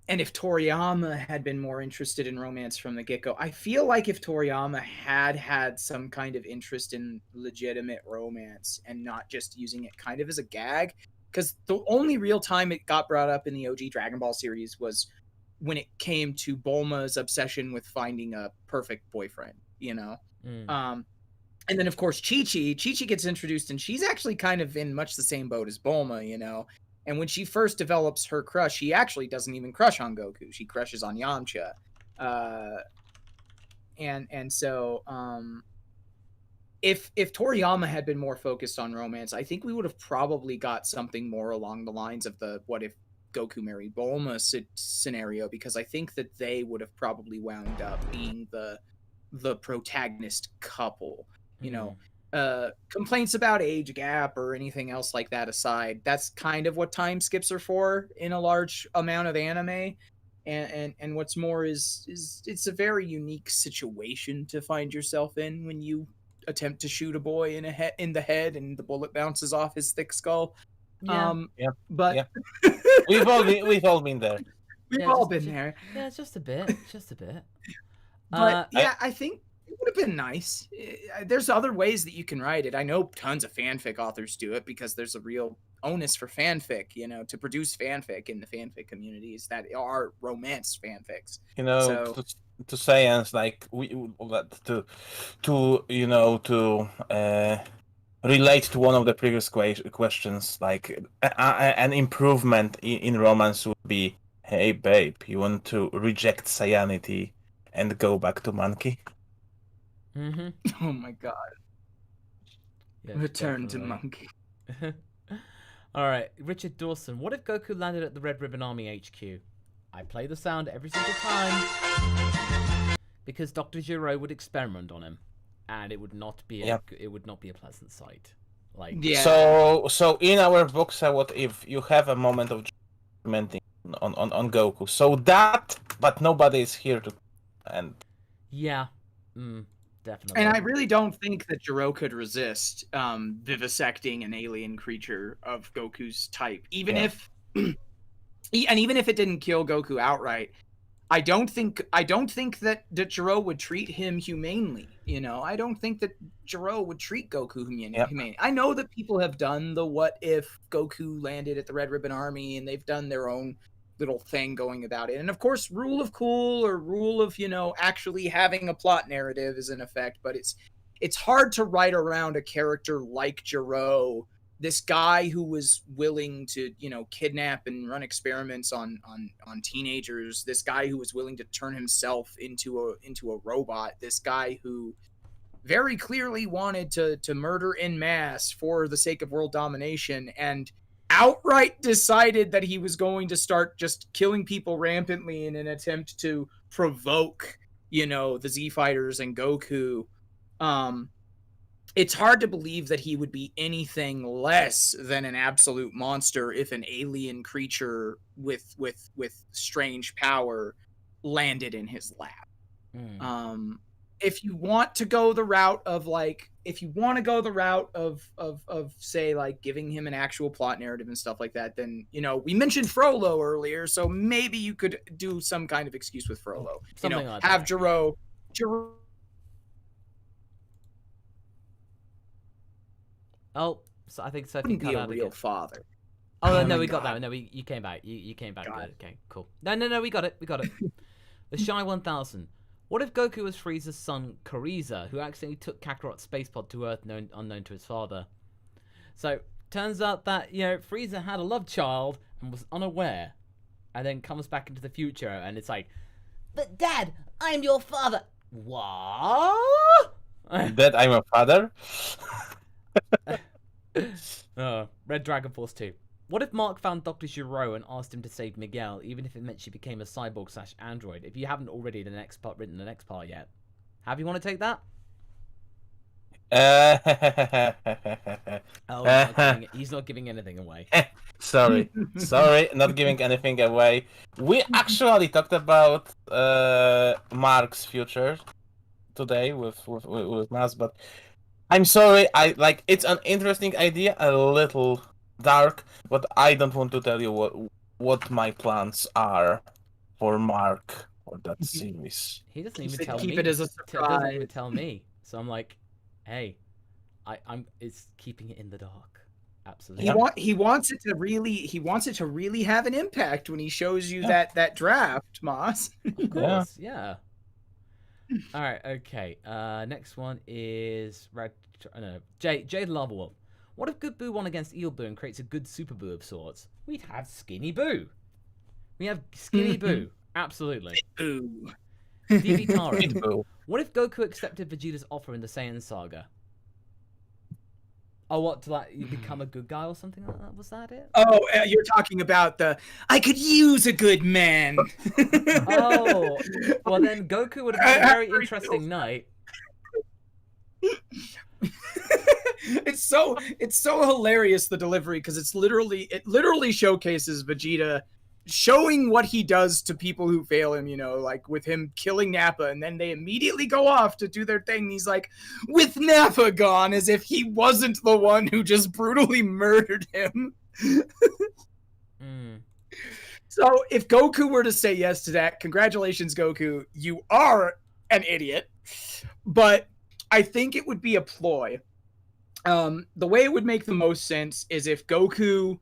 and if Toriyama had been more interested in romance from the get-go, I feel like if Toriyama had some kind of interest in legitimate romance and not just using it kind of as a gag, because the only real time it got brought up in the OG Dragon Ball series was when it came to Bulma's obsession with finding a perfect boyfriend, and then, of course, Chi-Chi gets introduced, and she's actually kind of in much the same boat as Bulma, And when she first develops her crush, she actually doesn't even crush on Goku. She crushes on Yamcha. So if Toriyama had been more focused on romance, I think we would have probably got something more along the lines of the what if Goku married Bulma scenario, because I think that they would have probably wound up being the protagonist couple. Complaints about age gap or anything else like that aside, that's kind of what time skips are for in a large amount of anime. And what's more is it's a very unique situation to find yourself in when you attempt to shoot a boy in the head and the bullet bounces off his thick skull. But we've all been there. We've all been there. Yeah, just a bit. But I think it would have been nice. There's other ways that you can write it. I know tons of fanfic authors do it because there's a real onus for fanfic, to produce fanfic in the fanfic communities that are romance fanfics. To Saiyans, like relate to one of the previous questions, like an improvement in romance would be, hey babe, you want to reject Saiyanity and go back to monkey? Mm-hmm. Oh my god. Yes, return to monkey. All right, Richard Dawson. What if Goku landed at the Red Ribbon Army HQ? I play the sound every single time because Dr. Giro would experiment on him, and it would not be a pleasant sight. So in our books, what if you have a moment of experimenting on Goku? So that, but nobody is here to, and definitely. And I really don't think that Jiro could resist vivisecting an alien creature of Goku's type, even if it didn't kill Goku outright. I don't think that Jiro would treat him humanely. I don't think that Jiro would treat Goku humanely. I know that people have done the what if Goku landed at the Red Ribbon Army, and they've done their own little thing going about it. And of course, rule of cool or rule of, actually having a plot narrative is in effect, but it's hard to write around a character like Jiro, this guy who was willing to, kidnap and run experiments on teenagers, this guy who was willing to turn himself into a robot, this guy who very clearly wanted to murder en masse for the sake of world domination, and outright decided that he was going to start just killing people rampantly in an attempt to provoke, the Z Fighters and Goku. It's hard to believe that he would be anything less than an absolute monster if an alien creature with strange power landed in his lap. If you want to go the route of like if you want to go the route of say like giving him an actual plot narrative and stuff like that, then we mentioned Frollo earlier, so maybe you could do some kind of excuse with Frollo. Something like have that. Jiro. Oh, so I think Sophie Wouldn't cut be a out real again. father. Oh, Oh no, my we got God. that. No, you came back. You came back. God. Good. Okay, cool. No, we got it. We got it. The Shy 1000. What if Goku was Frieza's son, Kuriza, who accidentally took Kakarot's space pod to Earth unknown to his father? So, turns out that, Frieza had a love child and was unaware. And then comes back into the future and it's like, but Dad, I'm your father. What? That I'm a father? Red Dragon Force 2. What if Mark found Dr. Giro and asked him to save Miguel, even if it meant she became a cyborg/android? If you haven't already written the next part yet. Have you want to take that? Oh, he's not giving anything away. Sorry, not giving anything away. We actually talked about Mark's future today with Mas, but I'm sorry. It's an interesting idea, a little dark, but I don't want to tell you what my plans are for Mark or that series. He doesn't even tell me. Keep it as a surprise. Doesn't even tell me. So I'm like, hey, it's keeping it in the dark. Absolutely. He wants it to really have an impact when he shows you that draft, Moss. Of course, yeah. All right, okay. Next one is Jade Lava. What if Good Boo won against Eel Boo and creates a good Super Boo of sorts? We'd have Skinny Boo. We have Skinny Boo. Absolutely. Boo. DB Taro. What if Goku accepted Vegeta's offer in the Saiyan Saga? Oh, what, to you become a good guy or something like that? Was that it? Oh, you're talking about I could use a good man. Oh, well then Goku would have had a very interesting night. It's so hilarious, the delivery, because it literally showcases Vegeta showing what he does to people who fail him, like with him killing Nappa, and then they immediately go off to do their thing. And he's like, with Nappa gone, as if he wasn't the one who just brutally murdered him. So if Goku were to say yes to that, congratulations, Goku, you are an idiot. But I think it would be a ploy. The way it would make the most sense is if Goku,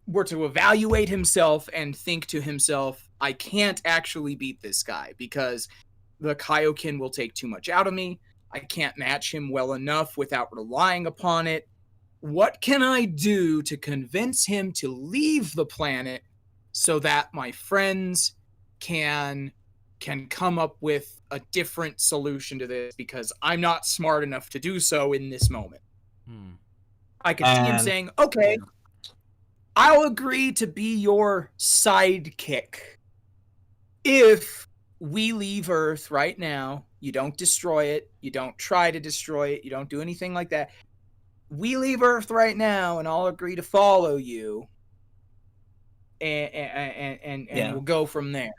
were to evaluate himself and think to himself, I can't actually beat this guy because the Kaioken will take too much out of me. I can't match him well enough without relying upon it. What can I do to convince him to leave the planet so that my friends can come up with a different solution to this, because I'm not smart enough to do so in this moment? I could see him saying, okay, I'll agree to be your sidekick if we leave Earth right now. You don't destroy it. You don't try to destroy it. You don't do anything like that. We leave Earth right now, and I'll agree to follow you. And we'll go from there.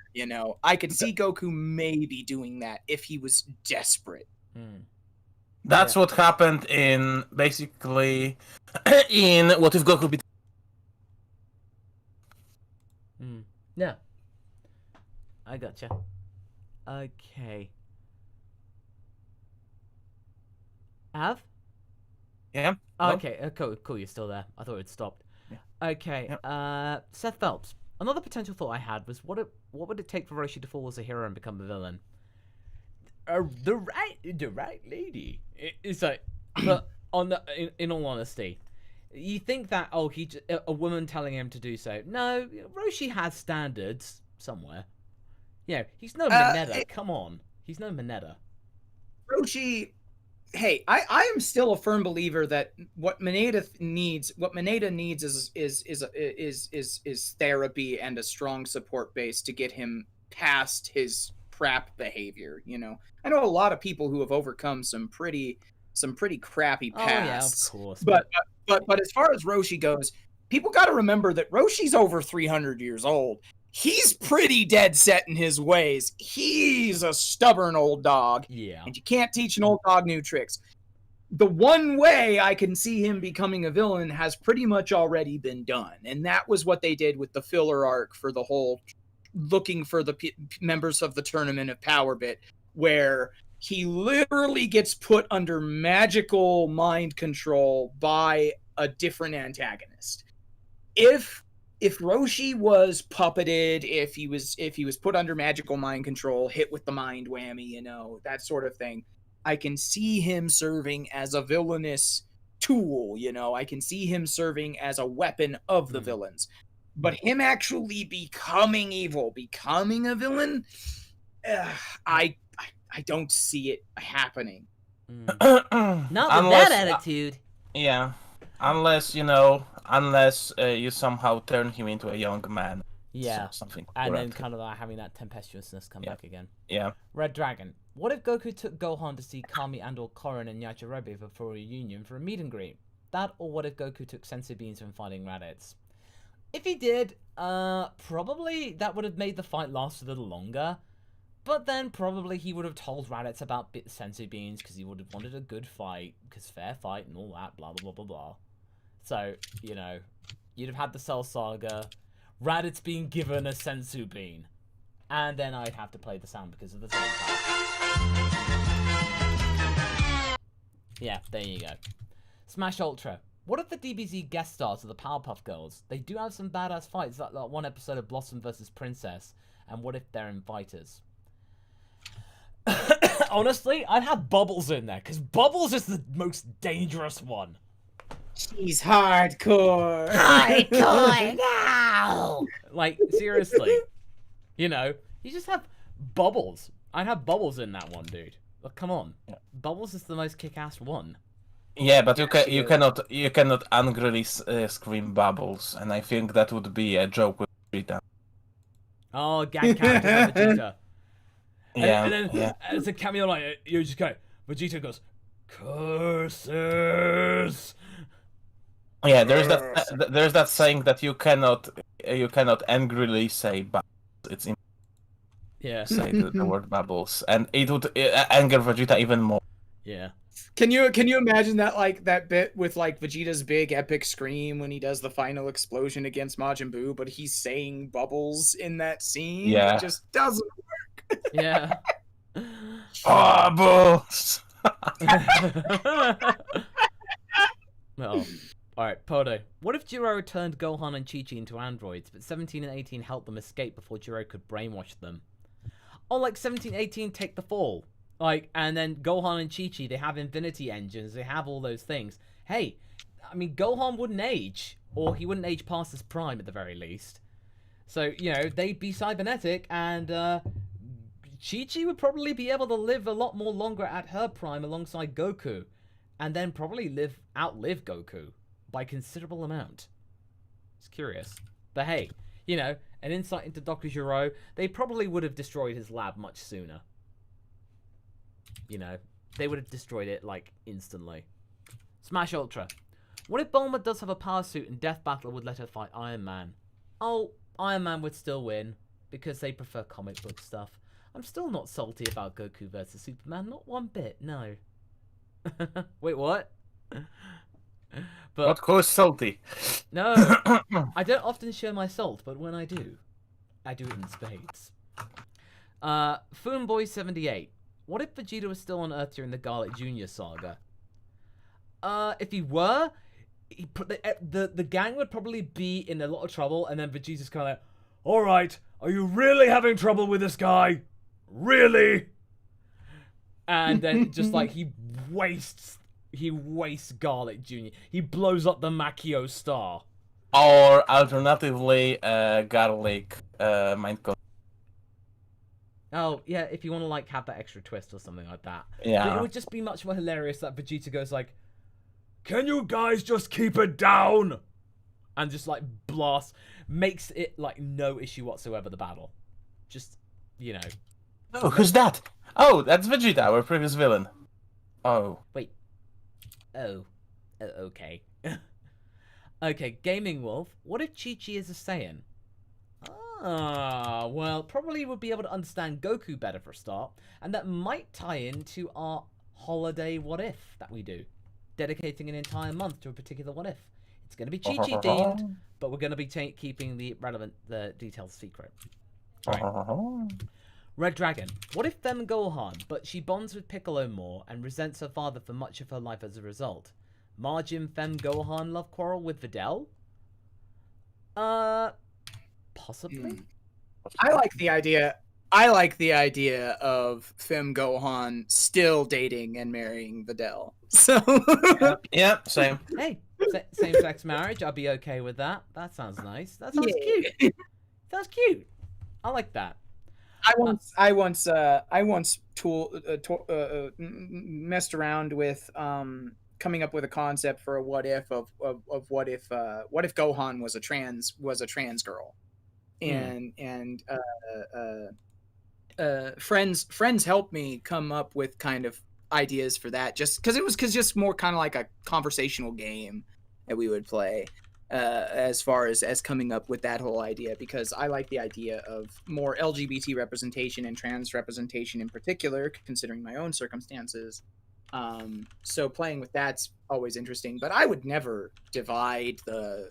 I could see Goku maybe doing that if he was desperate. That's what happened in What If Goku Beat. Yeah. I gotcha. Okay. Av? Yeah. Oh, okay. Cool. You're still there. I thought it stopped. Yeah. Okay. Yeah. Seth Phelps. Another potential thought I had was what would it take for Roshi to fall as a hero and become a villain? The right lady. It's like, but in all honesty, you think that a woman telling him to do so? No, Roshi has standards somewhere. He's no Mineta. Come on, he's no Mineta. Roshi. Hey, I am still a firm believer that what Mineta needs is therapy and a strong support base to get him past his crap behavior. I know a lot of people who have overcome some pretty crappy pasts. Oh yeah, of course. But as far as Roshi goes, people got to remember that Roshi's over 300 years old. he's pretty dead set in his ways. He's a stubborn old dog. Yeah. And you can't teach an old dog new tricks. The one way I can see him becoming a villain has pretty much already been done. And that was what they did with the filler arc for the whole looking for the members of the Tournament of Power bit, where he literally gets put under magical mind control by a different antagonist. If Roshi was puppeted, if he was put under magical mind control, hit with the mind whammy, you know, that sort of thing, I can see him serving as a villainous tool, you know. I can see him serving as a weapon of the villains. But him actually becoming evil, becoming a villain, I don't see it happening. Not with that attitude. Yeah. Unless you somehow turn him into a young man. Yeah. Something. And then kind of like having that tempestuousness come back again. Yeah. Red Dragon. What if Goku took Gohan to see Kami and/or Korin and Yajirobe for a reunion for a meet and greet? That, or what if Goku took Senzu Beans from fighting Raditz? If he did, probably that would have made the fight last a little longer. But then probably he would have told Raditz about Senzu Beans because he would have wanted a good fight, because fair fight and all that, blah, blah, blah, blah, blah. So, you know, you'd have had the Cell Saga, Raditz being given a Senzu Bean, and then I'd have to play the sound because of the soundtrack. Yeah, there you go. Smash Ultra. What if the DBZ guest stars are the Powerpuff Girls? They do have some badass fights, like that one episode of Blossom vs. Princess, and what if they're inviters? Honestly, I'd have Bubbles in there, because Bubbles is the most dangerous one. She's hardcore. Hardcore now! Like, seriously. You know, you just have Bubbles. I'd have Bubbles in that one, dude. Look, come on. Yeah. Bubbles is the most kick-ass one. Yeah, but you cannot angrily scream Bubbles, and I think that would be a joke with Vegeta. Oh, gag character for Vegeta. Yeah, and then as a cameo, like you just go, Vegeta goes, curses. Yeah, there's that saying that you cannot angrily say Bubbles. It's say the word Bubbles, and it would anger Vegeta even more. Yeah. Can you imagine that, like, that bit with like Vegeta's big epic scream when he does the final explosion against Majin Buu, but he's saying Bubbles in that scene? Yeah. It just doesn't work. Yeah. Bubbles. Well, alright, Podo. What if Jiro turned Gohan and Chi-Chi into androids, but 17 and 18 helped them escape before Jiro could brainwash them? Or like 17 and 18 take the fall. Like, and then Gohan and Chi-Chi, they have infinity engines, they have all those things. Hey, I mean, Gohan wouldn't age, or he wouldn't age past his prime at the very least. So, you know, they'd be cybernetic, and Chi-Chi would probably be able to live a lot more longer at her prime alongside Goku, and then probably outlive Goku by a considerable amount. It's curious. But hey, you know, an insight into Dr. Gero, they probably would have destroyed his lab much sooner. You know, they would have destroyed it, like, instantly. Smash Ultra. What if Bulma does have a power suit and Death Battle would let her fight Iron Man? Oh, Iron Man would still win, because they prefer comic book stuff. I'm still not salty about Goku versus Superman, not one bit, no. Wait, what? But What caused salty? no, I don't often show my salt, but when I do it in spades. Foonboy78. What if Vegeta was still on Earth during the Garlic Jr. saga? If he were, the gang would probably be in a lot of trouble, and then Vegeta's kind of like, alright, are you really having trouble with this guy? Really? And then just like he wastes Garlic Jr. He blows up the Makio star. Or alternatively, Garlic mind control. Oh, yeah, if you want to, like, have that extra twist or something like that. Yeah. But it would just be much more hilarious that Vegeta goes like, can you guys just keep it down? And just, like, blast. Makes it, like, no issue whatsoever, the battle. Just, you know. Oh, who's that? Oh, that's Vegeta, our previous villain. Oh. Wait. Oh. Okay. Okay, Gaming Wolf. What if Chi-Chi is a Saiyan? Well, probably would be able to understand Goku better for a start, and that might tie into our holiday what if that we do, dedicating an entire month to a particular what if. It's going to be Chi-Chi themed, but we're going to be keeping the details secret. All right. Red Dragon. What if Fem Gohan, but she bonds with Piccolo more and resents her father for much of her life as a result? Margin Fem Gohan love quarrel with Videl? Possibly. I like the idea. I like the idea of Fem Gohan still dating and marrying Videl. So yeah, same. Hey, same-sex marriage. I'll be okay with that. That sounds nice. That sounds cute. Sounds cute. I like that. I once messed around with coming up with a concept for a what if of what if Gohan was a trans girl, and friends helped me come up with kind of ideas for that, just because it was just more kind of like a conversational game that we would play. As far as coming up with that whole idea, because I like the idea of more LGBT representation and trans representation in particular, considering my own circumstances. So playing with that's always interesting, but I would never divide the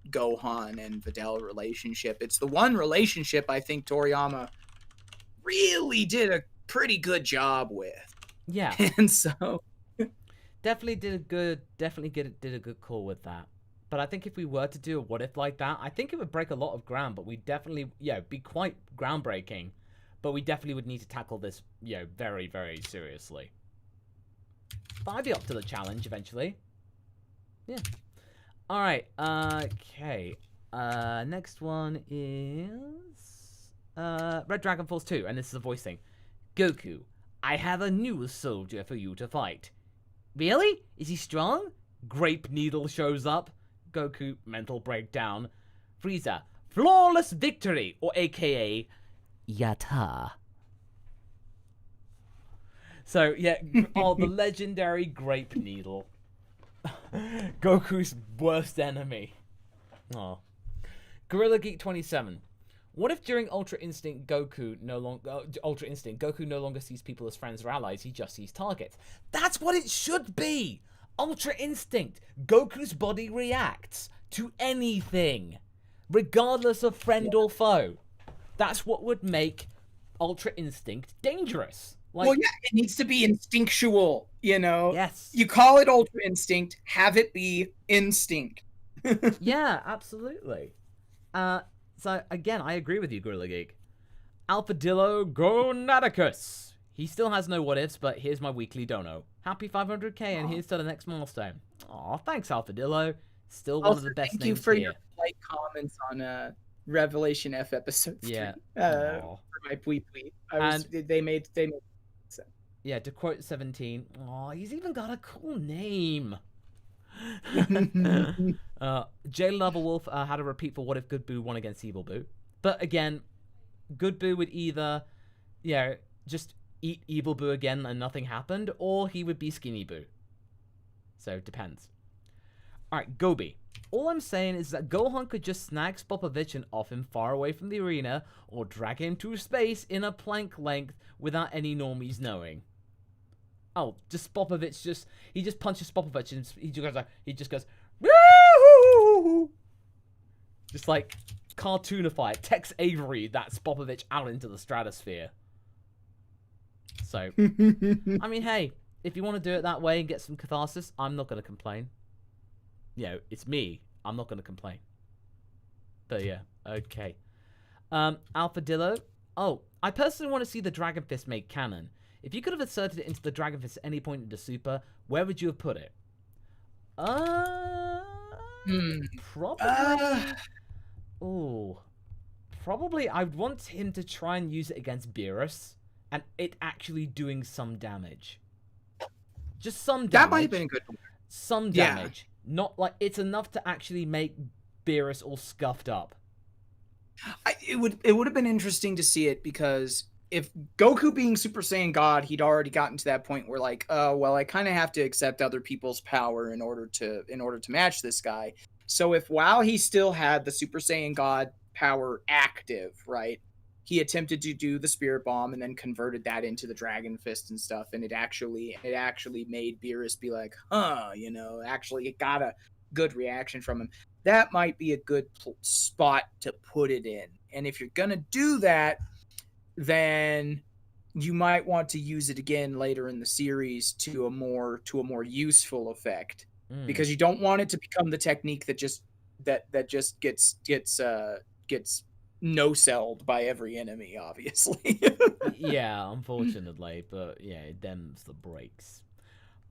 Gohan and Videl relationship. It's the one relationship I think Toriyama really did a pretty good job with. Yeah. And so definitely did a good call with that. But I think if we were to do a what if like that, I think it would break a lot of ground, but we definitely, be quite groundbreaking. But we definitely would need to tackle this, very, very seriously. But I'd be up to the challenge eventually. Yeah. All right. Okay. Next one is Red Dragon Force 2, and this is a voice thing. Goku, I have a new soldier for you to fight. Really? Is he strong? Grape Needle shows up. Goku, mental breakdown. Frieza, flawless victory, or aka Yata. So, the legendary Grape Needle. Goku's worst enemy. Oh. Gorilla Geek 27. What if during Ultra Instinct Goku no longer sees people as friends or allies, he just sees targets? That's what it should be! Ultra Instinct. Goku's body reacts to anything, regardless of friend or foe. That's what would make Ultra Instinct dangerous. It needs to be instinctual, Yes. You call it Ultra Instinct, have it be instinct. Yeah, absolutely. So, again, I agree with you, Gorilla Geek. Alphadillo Gonaticus. He still has no what-ifs, but here's my weekly dono. Happy 500k, and here's to the next milestone. Aw, thanks, Alphadillo. Still one of the best thank names you for here. your polite comments on Revelation F episode 3. Yeah. For my tweet. They made sense. Yeah, to quote 17, aw, he's even got a cool name. J Lover Wolf had a repeat for what if Good Boo won against Evil Boo. But again, Good Boo would either, just eat Evil Boo again and nothing happened, or he would be Skinny Boo. So, it depends. Alright, Gobi. All I'm saying is that Gohan could just snag Spopovich and off him far away from the arena, or drag him to space in a plank length without any normies knowing. Oh, just Spopovich he just punches Spopovich and he just goes, woo! Just like cartoonify it. Tex Avery that Spopovich out into the stratosphere. So, I mean, hey, if you want to do it that way and get some catharsis, I'm not going to complain. It's me. I'm not going to complain. But yeah, okay. Alphadillo. Oh, I personally want to see the Dragon Fist made canon. If you could have inserted it into the Dragon Fist at any point in the Super, where would you have put it? Probably. Probably I'd want him to try and use it against Beerus, and it actually doing some damage. Just some damage. That might have been a good one. Some damage. Not like it's enough to actually make Beerus all scuffed up. It would have been interesting to see it, because if Goku being Super Saiyan God, he'd already gotten to that point where like, I kind of have to accept other people's power in order to match this guy. So if while he still had the Super Saiyan God power active, right? He attempted to do the Spirit Bomb and then converted that into the Dragon Fist and stuff, and it actually made Beerus be like, huh, you know, actually it got a good reaction from him. That might be a good spot to put it in. And if you're gonna do that, then you might want to use it again later in the series to a more useful effect, because you don't want it to become the technique that just gets no-selled by every enemy, obviously. Yeah, unfortunately, but yeah, it them's the breaks.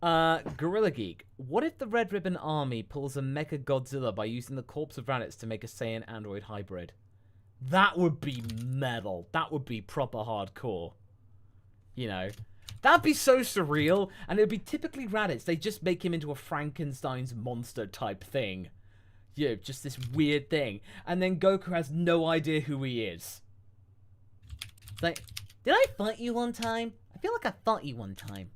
Gorilla Geek, what if the Red Ribbon Army pulls a Mecha Godzilla by using the corpse of Raditz to make a Saiyan android hybrid? That would be metal. That would be proper hardcore. You know, that'd be so surreal, and it would be typically Raditz. They just make him into a Frankenstein's monster type thing. You know, just this weird thing. And then Goku has no idea who he is. It's like, did I fight you one time? I feel like I fought you one time.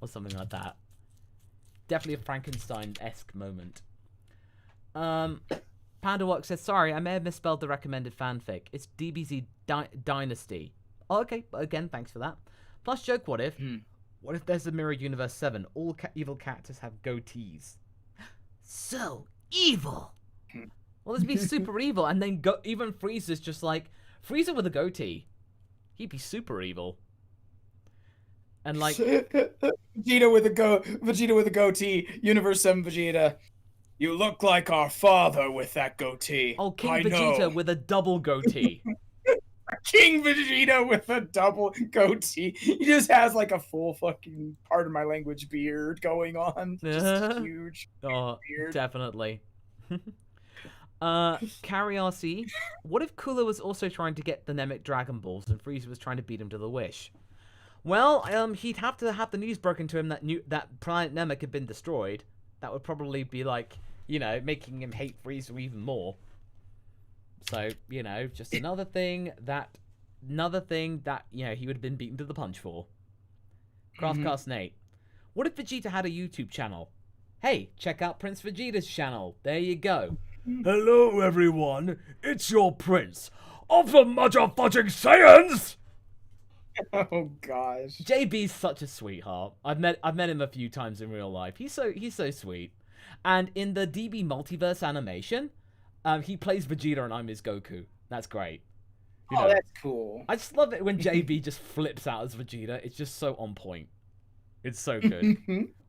Or something like that. Definitely a Frankenstein-esque moment. PandaWalk says, sorry, I may have misspelled the recommended fanfic. It's DBZ Dynasty. Oh, okay, again, thanks for that. Plus joke, what if? What if there's a Mirror Universe 7? All evil characters have goatees. So evil! Well, this would be super evil, and then even Frieza's just like, Frieza with a goatee. He'd be super evil. And like Vegeta with a goatee, Universe 7 Vegeta. You look like our father with that goatee. Oh, King Vegeta with a double goatee. King Vegeta with a double goatee. He just has like a full fucking, pardon my language, beard going on. Just huge beard. Definitely. Carry RC. What if Cooler was also trying to get the Namek Dragon Balls and Frieza was trying to beat him to the Wish? Well, he'd have to have the news broken to him that Planet Namek had been destroyed. That would probably be like, you know, making him hate Frieza even more. So, you know, just another thing that, you know, he would have been beaten to the punch for. Craftcast Nate. What if Vegeta had a YouTube channel? Hey, check out Prince Vegeta's channel. There you go. Hello, everyone. It's your Prince of the Motherfucking Saiyans! Oh gosh. JB's such a sweetheart. I've met him a few times in real life. He's so sweet. And in the DB multiverse animation, he plays Vegeta and I'm his Goku. That's great. You know, that's cool. I just love it when JB just flips out as Vegeta. It's just so on point. It's so good.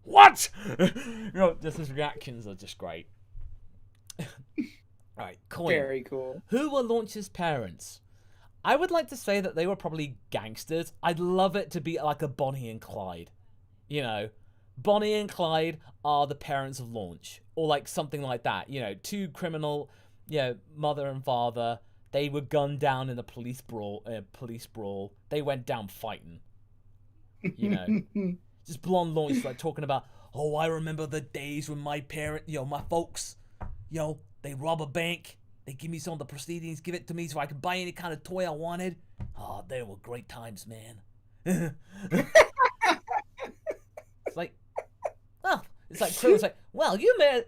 What? You know, just his reactions are just great. Alright, Coin. Very cool. Who were Launch's parents? I would like to say that they were probably gangsters. I'd love it to be like a Bonnie and Clyde. You know, Bonnie and Clyde are the parents of Launch. Or like something like that. You know, two criminal, you know, mother and father. They were gunned down in a police brawl. They went down fighting. You know, just blonde Launch like talking about, oh, I remember the days when my my folks, you know, they rob a bank. They give me some of the proceedings, give it to me so I could buy any kind of toy I wanted. Oh, they were great times, man. It's like, oh, it's like Krill's like, well, you may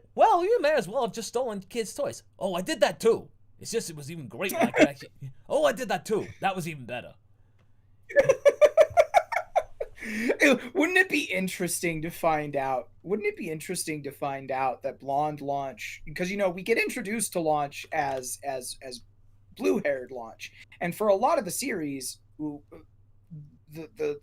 as well have just stolen kids' toys. Oh, I did that too. It's just it was even great when I could actually. Oh, I did that too. That was even better. Wouldn't it be interesting to find out? That blonde Launch, because you know we get introduced to Launch as blue-haired Launch, and for a lot of the series, the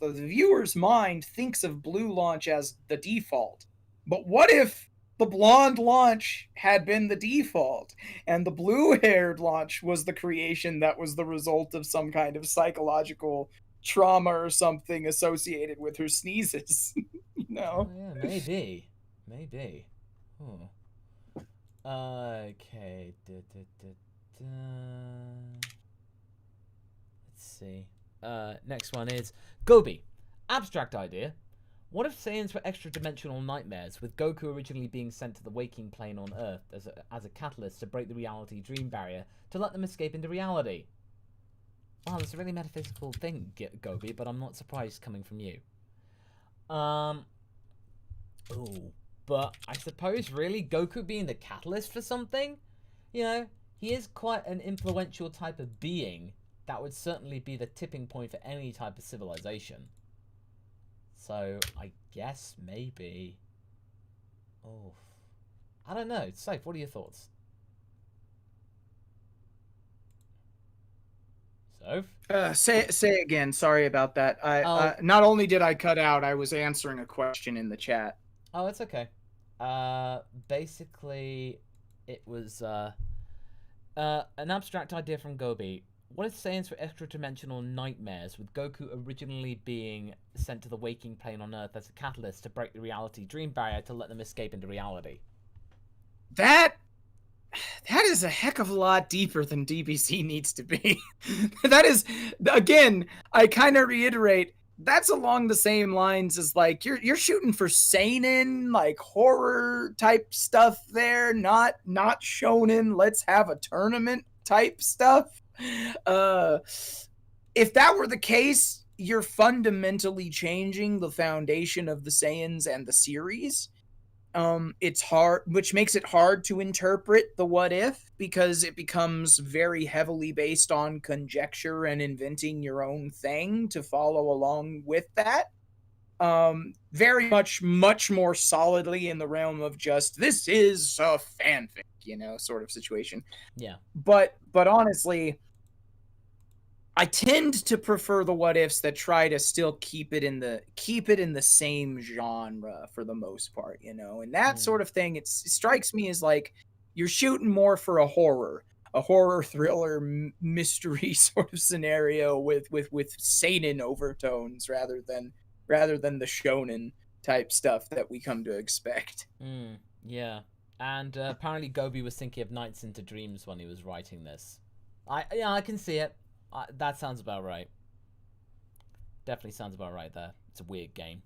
viewer's mind thinks of blue Launch as the default. But what if the blonde Launch had been the default, and the blue-haired Launch was the creation that was the result of some kind of psychological trauma or something associated with her sneezes? You know? Oh, yeah, maybe. Okay. Let's see. Next one is Gobi. Abstract idea. What if Saiyans were extra-dimensional nightmares, with Goku originally being sent to the waking plane on Earth as a catalyst to break the reality dream barrier to let them escape into reality? Wow, that's a really metaphysical thing, Gobi, but I'm not surprised coming from you. But I suppose really Goku being the catalyst for something, you know, he is quite an influential type of being. That would certainly be the tipping point for any type of civilization. So I guess maybe. Oh, I don't know. Safe. What are your thoughts? Say again. Sorry about that. I not only did I cut out, I was answering a question in the chat. Oh, it's okay. Basically, it was an abstract idea from Gobi. What if Saiyans were extra-dimensional nightmares, with Goku originally being sent to the waking plane on Earth as a catalyst to break the reality dream barrier to let them escape into reality? That is a heck of a lot deeper than DBC needs to be. That is, again, I kind of reiterate, that's along the same lines as like you're shooting for seinen, like horror type stuff there, not shonen, let's have a tournament type stuff. If that were the case, you're fundamentally changing the foundation of the Saiyans and the series. It's hard, which makes it hard to interpret the what if, because it becomes very heavily based on conjecture and inventing your own thing to follow along with that. Very much more solidly in the realm of just, this is a fanfic, sort of situation. Yeah. But honestly, I tend to prefer the what ifs that try to still keep it in the same genre for the most part, and that sort of thing. It strikes me as like you're shooting more for a horror thriller mystery sort of scenario with seinen overtones rather than the shonen type stuff that we come to expect. Yeah, and apparently Gobi was thinking of Nights into Dreams when he was writing this. I can see it. That sounds about right. Definitely sounds about right there. It's a weird game.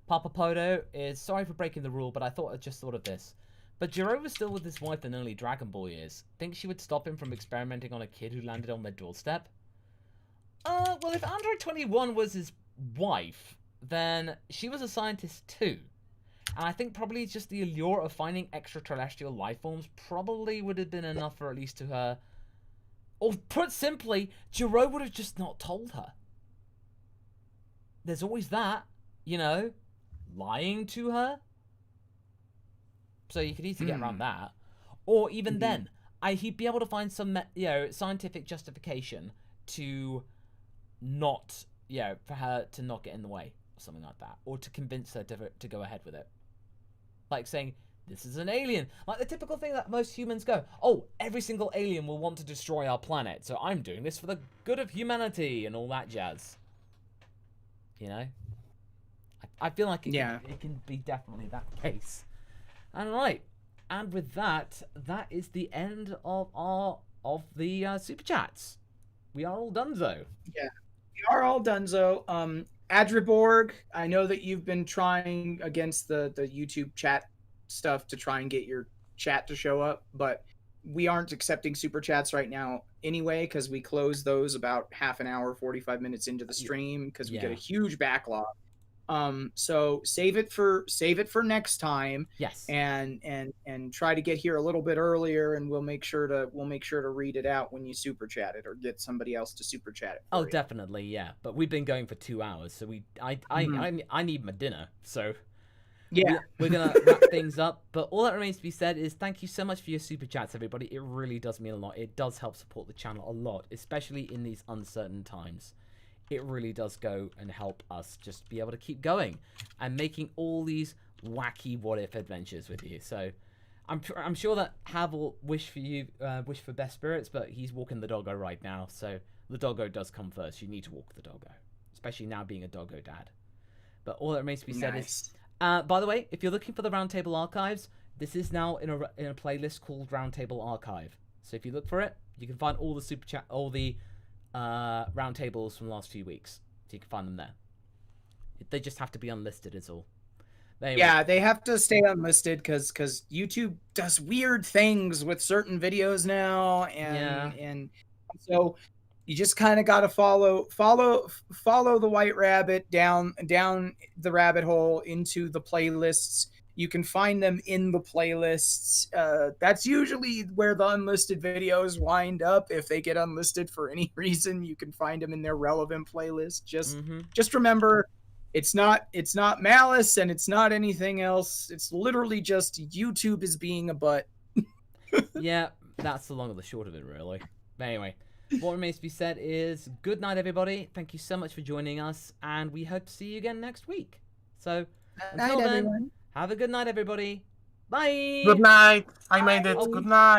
Papa Podo is sorry for breaking the rule, but I just thought of this. But Jiro was still with his wife in early Dragon Ball years. Think she would stop him from experimenting on a kid who landed on their doorstep? Well, if Android 21 was his wife, then she was a scientist too. And I think probably just the allure of finding extraterrestrial life forms probably would have been enough for at least to her. Or put simply, Jiro would have just not told her. There's always that, lying to her. So you could easily get around that. Or even then, he'd be able to find some, scientific justification to not, for her to not get in the way or something like that. Or to convince her to go ahead with it. Like saying, this is an alien. Like the typical thing that most humans go, oh, every single alien will want to destroy our planet, so I'm doing this for the good of humanity and all that jazz. I feel like it can be definitely that case. And right, and with that is the end of the super chats. We are all donezo. Yeah, we are all donezo. Adriborg, I know that you've been trying against the YouTube chat stuff to try and get your chat to show up, but we aren't accepting super chats right now anyway, because we close those about half an hour, 45 minutes into the stream, because we get a huge backlog. So save it for next time. Yes. And try to get here a little bit earlier, and we'll make sure to read it out when you super chat it, or get somebody else to super chat it. Oh, definitely, yeah. But we've been going for 2 hours, so I need my dinner, so yeah, we're gonna wrap things up. But all that remains to be said is thank you so much for your super chats, everybody. It really does mean a lot. It does help support the channel a lot, especially in these uncertain times. It really does go and help us just be able to keep going and making all these wacky what-if adventures with you. So I'm sure that Hav will wish for best spirits, but he's walking the doggo right now. So the doggo does come first. You need to walk the doggo, especially now being a doggo dad. But all that remains to be said is, by the way, if you're looking for the Roundtable archives, this is now in a playlist called Roundtable Archive. So if you look for it, you can find all the super chat, all the roundtables from the last few weeks, so you can find them there. They just have to be unlisted is all. Yeah, they have to stay unlisted because YouTube does weird things with certain videos now, and so you just kind of got to follow the white rabbit down the rabbit hole into the playlists. You can find them in the playlists. That's usually where the unlisted videos wind up. If they get unlisted for any reason, you can find them in their relevant playlist. Just remember, it's not malice and it's not anything else. It's literally just YouTube is being a butt. Yeah, that's the long and the short of it, really. But anyway, what remains to be said is good night, everybody. Thank you so much for joining us, and we hope to see you again next week. So, until then, everyone. have a good night, everybody. Bye. Good night. I made it. Oh. Good night.